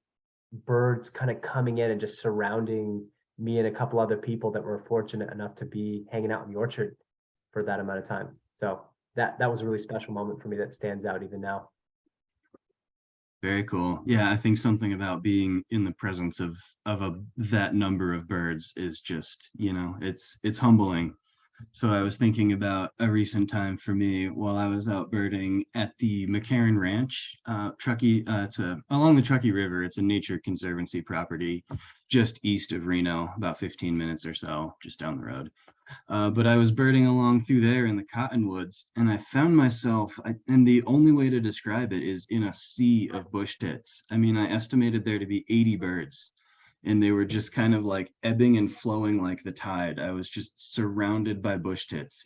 birds kind of coming in and just surrounding me and a couple other people that were fortunate enough to be hanging out in the orchard for that amount of time. So that was a really special moment for me that stands out even now. Very cool. Yeah, I think something about being in the presence of that number of birds is just, it's humbling. So I was thinking about a recent time for me while I was out birding at the McCarran Ranch, Truckee. It's along the Truckee River. It's a nature conservancy property just east of Reno, about 15 minutes or so, just down the road. But I was birding along through there in the cottonwoods, and I found myself, and the only way to describe it is in a sea of bush tits. I mean, I estimated there to be 80 birds, and they were just kind of like ebbing and flowing like the tide. I was just surrounded by bush tits.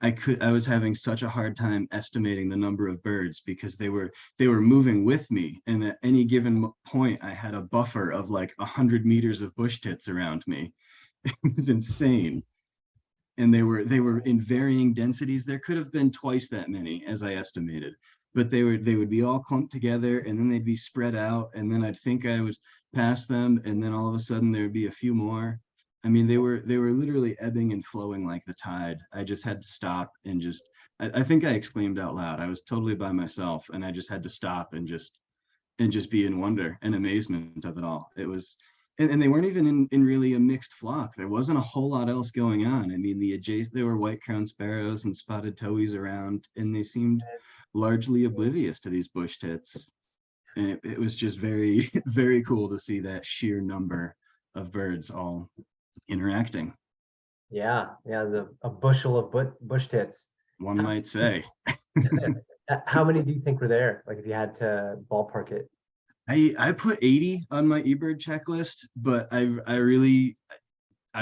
I was having such a hard time estimating the number of birds because they were moving with me, and at any given point, I had a buffer of like 100 meters of bush tits around me. It was insane, and they were in varying densities. There could have been twice that many as I estimated, but they would be all clumped together, and then they'd be spread out, and then I'd think I was past them, and then all of a sudden there'd be a few more. I mean, they were literally ebbing and flowing like the tide. I just had to stop and just I think I exclaimed out loud. I was totally by myself, and I just had to stop and just be in wonder and amazement of it all. It was, and they weren't even in really a mixed flock. There wasn't a whole lot else going on. I mean, there were white crowned sparrows and spotted towhees around, and they seemed largely oblivious to these bush tits. And it was just very, very cool to see that sheer number of birds all interacting, Yeah, yeah, there's a bushel of bush tits. one might say. How many do you think were there? Like if you had to ballpark it? I put 80 on my eBird checklist, but I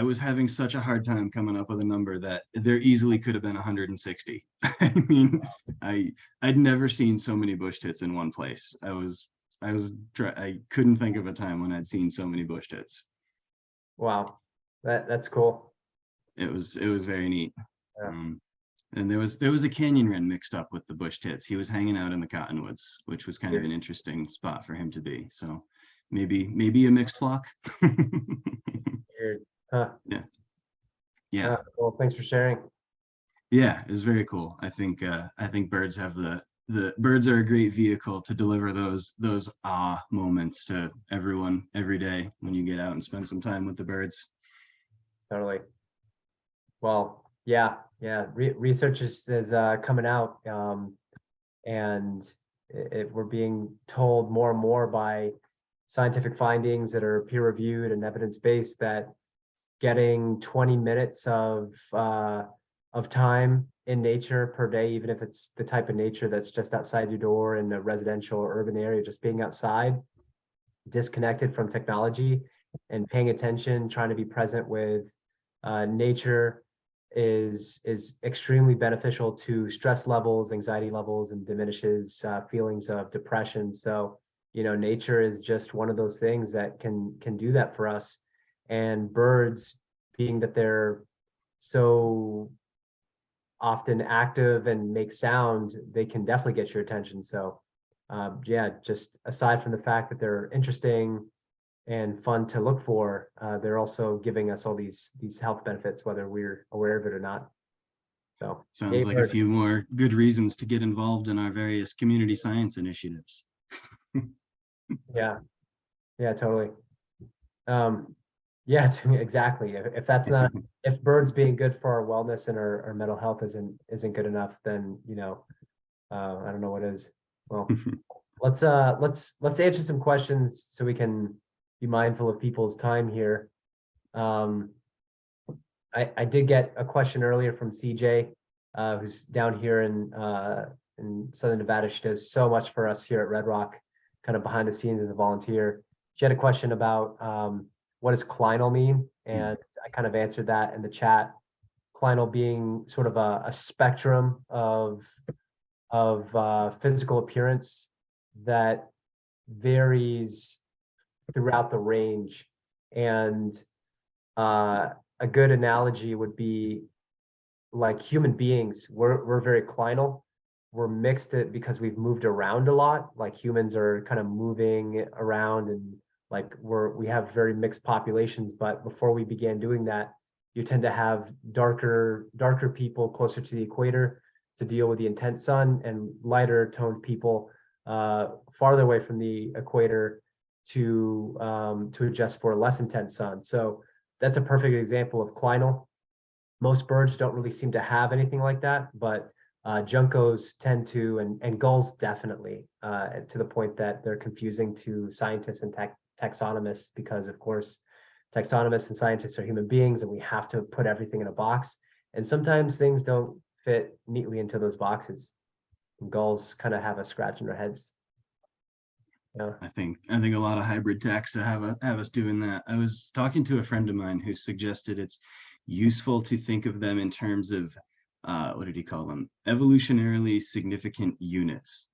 was having such a hard time coming up with a number that there easily could have been 160. I mean, I'd never seen so many bush tits in one place. I couldn't think of a time when I'd seen so many bush tits. Wow, that's cool. It was very neat. Yeah. And there was a canyon wren mixed up with the bush tits. He was hanging out in the cottonwoods, which was kind of an interesting spot for him to be. So maybe a mixed flock. Weird. Huh. Yeah. Well, thanks for sharing. Yeah, it's very cool. I think birds have the birds are a great vehicle to deliver those moments to everyone every day when you get out and spend some time with the birds. Totally. Well, yeah. Research is coming out, and we're being told more and more by scientific findings that are peer reviewed and evidence based that getting 20 minutes of time in nature per day, even if it's the type of nature that's just outside your door in a residential or urban area, just being outside, disconnected from technology and paying attention, trying to be present with nature is extremely beneficial to stress levels, anxiety levels, and diminishes feelings of depression. So, nature is just one of those things that can do that for us. And birds, being that they're so often active and make sound, they can definitely get your attention. So yeah, just aside from the fact that they're interesting and fun to look for, they're also giving us all these health benefits, whether we're aware of it or not. So Sounds like a few more good reasons to get involved in our various community science initiatives. Yeah, totally. Yeah, exactly. If that's not, if birds being good for our wellness and our mental health isn't good enough, then I don't know what is. Well, let's answer some questions so we can be mindful of people's time here. I did get a question earlier from CJ, who's down here in Southern Nevada. She does so much for us here at Red Rock, kind of behind the scenes as a volunteer. She had a question about what does clinal mean, and I kind of answered that in the chat. Clinal being sort of a spectrum of physical appearance that varies throughout the range, and a good analogy would be like human beings. We're very clinal. We're mixed it because we've moved around a lot. Like humans are kind of moving around, and like we have very mixed populations. But before we began doing that, you tend to have darker people closer to the equator to deal with the intense sun, and lighter toned people farther away from the equator to adjust for less intense sun. So that's a perfect example of clinal. Most birds don't really seem to have anything like that, but juncos tend to, and gulls definitely, to the point that they're confusing to scientists and taxonomists, because of course, taxonomists and scientists are human beings and we have to put everything in a box. And sometimes things don't fit neatly into those boxes. And gulls kind of have a scratch in their heads. Yeah. I think a lot of hybrid taxa have us doing that. I was talking to a friend of mine who suggested it's useful to think of them in terms of what did he call them? Evolutionarily significant units.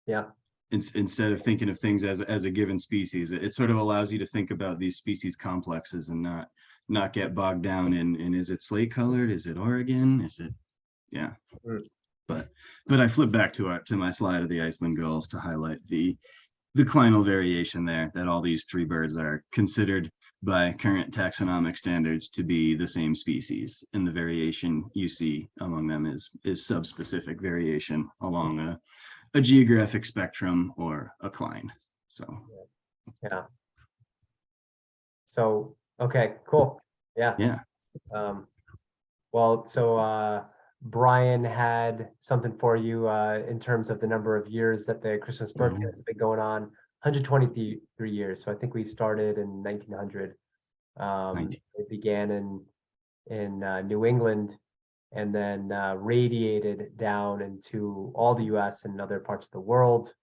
Yeah. Instead of thinking of things as a given species, it sort of allows you to think about these species complexes and not get bogged down in is it slate colored? Is it Oregon? Is it, yeah. Mm. But I flip back to my slide of the Iceland gulls to highlight the clinal variation there, that all these three birds are considered by current taxonomic standards to be the same species, and the variation you see among them is subspecific variation along a geographic spectrum or a cline. So Yeah. So, okay, cool. Yeah. Well, so Brian had something for you in terms of the number of years that the Christmas bird has been going on, 123 years. So I think we started in 1900. It began in New England and then radiated down into all the US and other parts of the world.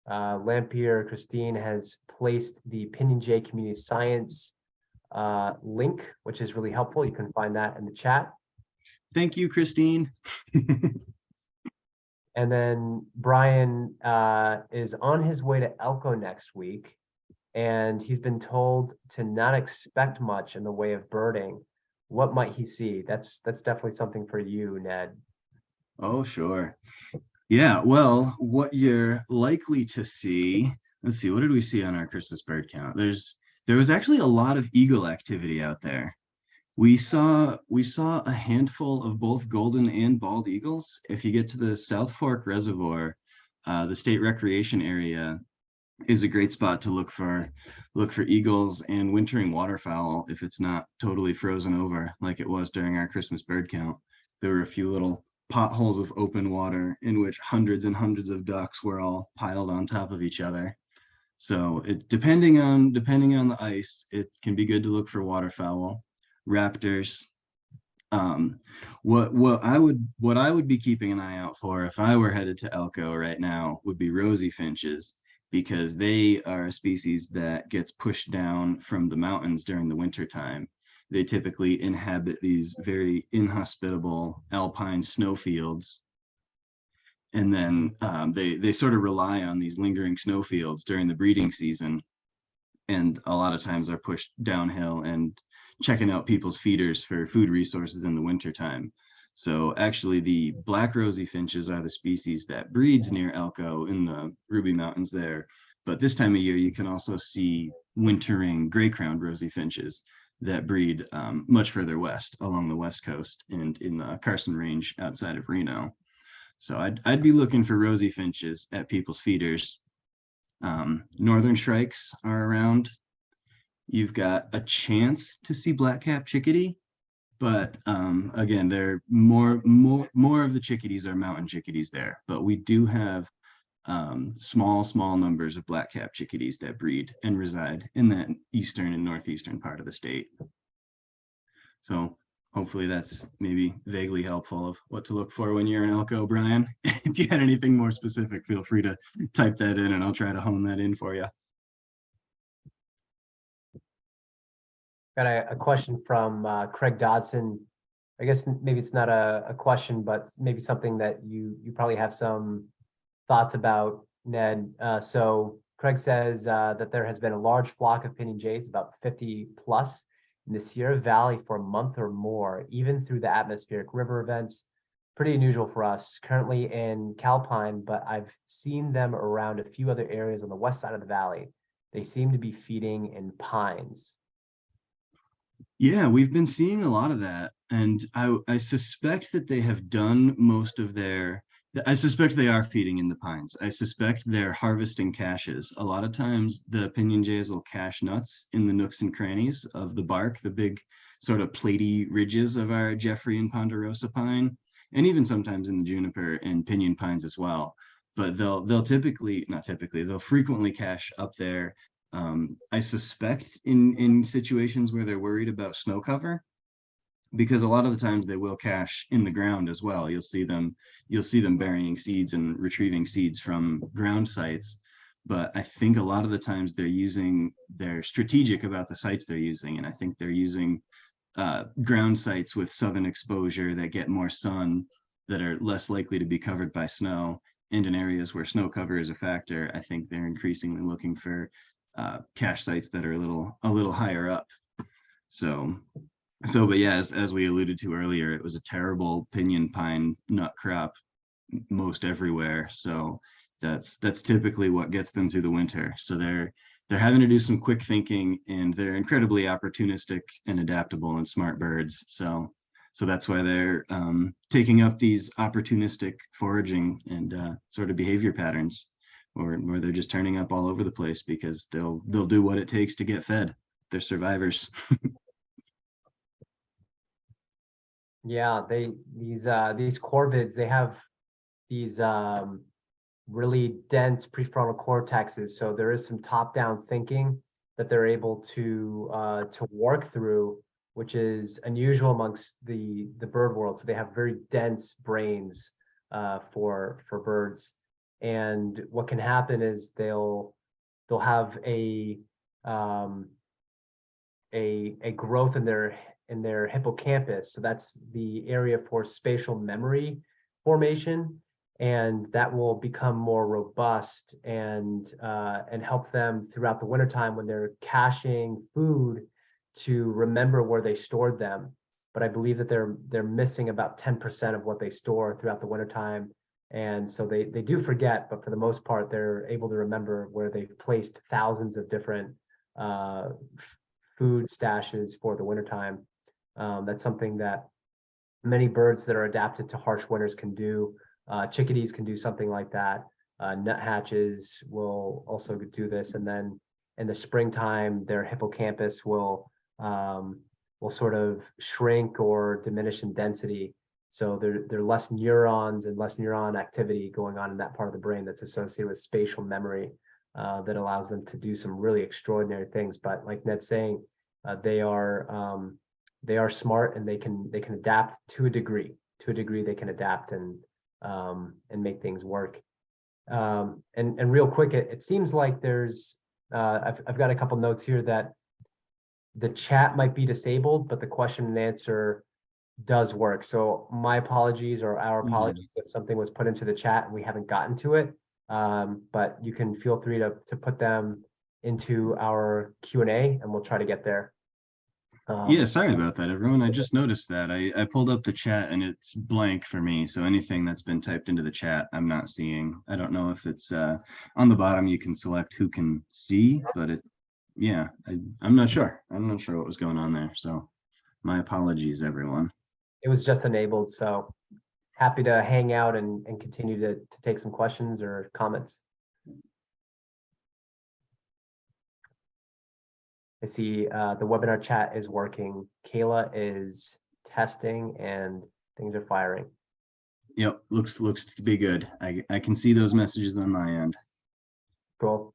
Lampier Christine has placed the Pinyon J Community Science link, which is really helpful. You can find that in the chat. Thank you, Christine. And then Brian is on his way to Elko next week, and he's been told to not expect much in the way of birding. What might he see? That's definitely something for you, Ned. Oh, sure. Yeah, well, what you're likely to see, let's see, what did we see on our Christmas bird count? There was actually a lot of eagle activity out there. We saw a handful of both golden and bald eagles. If you get to the South Fork Reservoir, the state recreation area is a great spot to look for eagles and wintering waterfowl if it's not totally frozen over like it was during our Christmas bird count. There were a few little potholes of open water in which hundreds and hundreds of ducks were all piled on top of each other. So depending on the ice, it can be good to look for waterfowl, raptors. What I would be keeping an eye out for if I were headed to Elko right now would be rosy finches, because they are a species that gets pushed down from the mountains during the winter time. They typically inhabit these very inhospitable alpine snowfields, and then they sort of rely on these lingering snowfields during the breeding season, and a lot of times are pushed downhill and checking out people's feeders for food resources in the wintertime. So actually the black rosy finches are the species that breeds near Elko in the Ruby Mountains there. But this time of year, you can also see wintering gray-crowned rosy finches that breed much further west along the west coast and in the Carson Range outside of Reno. So I'd be looking for rosy finches at people's feeders. Northern shrikes are around. You've got a chance to see black-capped chickadee, but again, they're more of the chickadees are mountain chickadees there. But we do have small numbers of black-capped chickadees that breed and reside in that eastern and northeastern part of the state. So hopefully that's maybe vaguely helpful of what to look for when you're in Elko, Brian. If you had anything more specific, feel free to type that in and I'll try to hone that in for you. Got a question from Craig Dodson. I guess maybe it's not a question, but maybe something that you probably have some thoughts about, Ned. So Craig says that there has been a large flock of pinyon jays, about 50 plus, in the Sierra Valley for a month or more, even through the atmospheric river events. Pretty unusual for us. Currently in Calpine, but I've seen them around a few other areas on the west side of the valley. They seem to be feeding in pines. Yeah, we've been seeing a lot of that, and I suspect that they have done most of their I suspect they are feeding in the pines. I suspect they're harvesting caches. A lot of times the pinyon jays will cache nuts in the nooks and crannies of the bark, the big sort of platy ridges of our Jeffrey and ponderosa pine, and even sometimes in the juniper and pinyon pines as well. But they'll typically, not typically, they'll frequently cache up there. I suspect in situations where they're worried about snow cover, because a lot of the times they will cache in the ground as well. You'll see them burying seeds and retrieving seeds from ground sites. But I think a lot of the times they're strategic about the sites they're using. And I think they're using ground sites with southern exposure that get more sun, that are less likely to be covered by snow. And in areas where snow cover is a factor, I think they're increasingly looking for cache sites that are a little higher up. So but yeah, as we alluded to earlier, it was a terrible pinyon pine nut crop most everywhere. So that's typically what gets them through the winter. So they're having to do some quick thinking, and they're incredibly opportunistic and adaptable and smart birds. So that's why they're taking up these opportunistic foraging and sort of behavior patterns, where they're just turning up all over the place because they'll do what it takes to get fed. They're survivors. Yeah, these corvids, they have these really dense prefrontal cortexes. So there is some top-down thinking that they're able to work through, which is unusual amongst the bird world. So they have very dense brains for birds. And what can happen is they'll have a growth in their hippocampus. So that's the area for spatial memory formation, and that will become more robust and help them throughout the wintertime when they're caching food to remember where they stored them. But I believe that they're missing about 10% of what they store throughout the wintertime. And so they do forget, but for the most part, they're able to remember where they've placed thousands of different food stashes for the wintertime. That's something that many birds that are adapted to harsh winters can do. Chickadees can do something like that. Nuthatches will also do this. And then in the springtime, their hippocampus will sort of shrink or diminish in density. So there are less neurons and less neuron activity going on in that part of the brain that's associated with spatial memory that allows them to do some really extraordinary things. But like Ned's saying, they are smart, and they can adapt to a degree. To a degree, they can adapt and make things work. And real quick, it seems like there's I've got a couple notes here that the chat might be disabled, but the question and answer does work. So my apologies, or our apologies if something was put into the chat and we haven't gotten to it. But you can feel free to put them into our Q&A, and we'll try to get there. Yeah, sorry about that, everyone. I just noticed that. I pulled up the chat and it's blank for me. So anything that's been typed into the chat, I'm not seeing. I don't know if it's on the bottom, you can select who can see, but I'm not sure. I'm not sure what was going on there. So my apologies, everyone. It was just enabled, so happy to hang out and continue to take some questions or comments. I see the webinar chat is working. Kayla is testing and things are firing. Yep, looks to be good. I can see those messages on my end. Cool.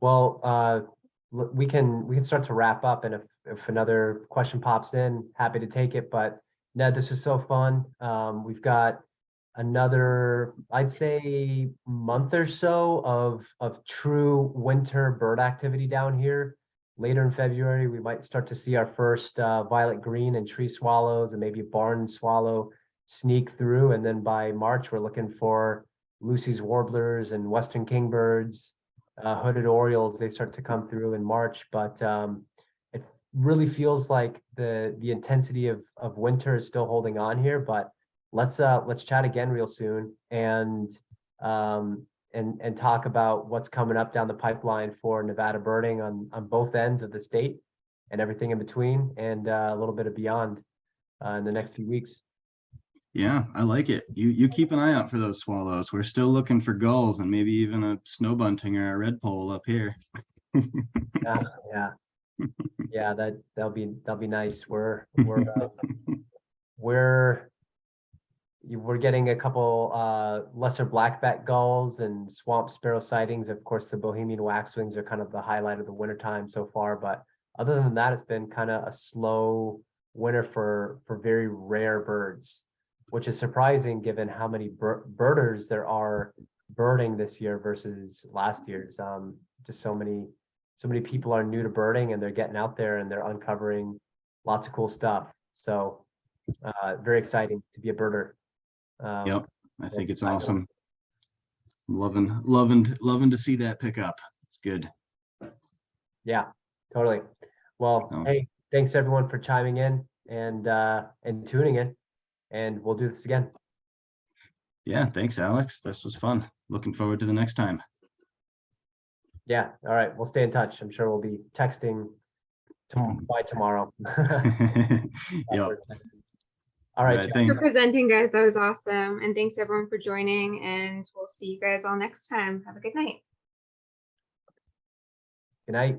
Well, we can start to wrap up, and if another question pops in, happy to take it. But Ned, this is so fun. We've got another, I'd say, month or so of true winter bird activity down here. Later in February, we might start to see our first violet green and tree swallows, and maybe a barn swallow sneak through. And then by March, we're looking for Lucy's warblers and western kingbirds, hooded orioles. They start to come through in March, but it really feels like the intensity of winter is still holding on here. But let's chat again real soon and talk about what's coming up down the pipeline for Nevada birding on both ends of the state and everything in between, and a little bit of beyond in the next few weeks. Yeah, I like it. You keep an eye out for those swallows. We're still looking for gulls and maybe even a snow bunting or a redpoll up here. Yeah, yeah, yeah. That'll be nice. We're we're getting a couple lesser blackback gulls and swamp sparrow sightings. Of course, the Bohemian waxwings are kind of the highlight of the wintertime so far. But other than that, it's been kind of a slow winter for very rare birds, which is surprising given how many birders there are birding this year versus last year's. Just so many people are new to birding and they're getting out there and they're uncovering lots of cool stuff. So very exciting to be a birder. Yep, I think it's I know. awesome. Loving to see that pick up. It's good. Yeah, totally. Well, Oh, hey, thanks everyone for chiming in and tuning in, and we'll do this again. yeah, thanks, Alex. This was fun. Looking forward to the next time. Yeah, all right, we'll stay in touch. I'm sure we'll be texting by tomorrow. Yep. All All right, right, Chad. For presenting, guys. That was awesome. And thanks everyone for joining. And we'll see you guys all next time. Have a good night. Good night.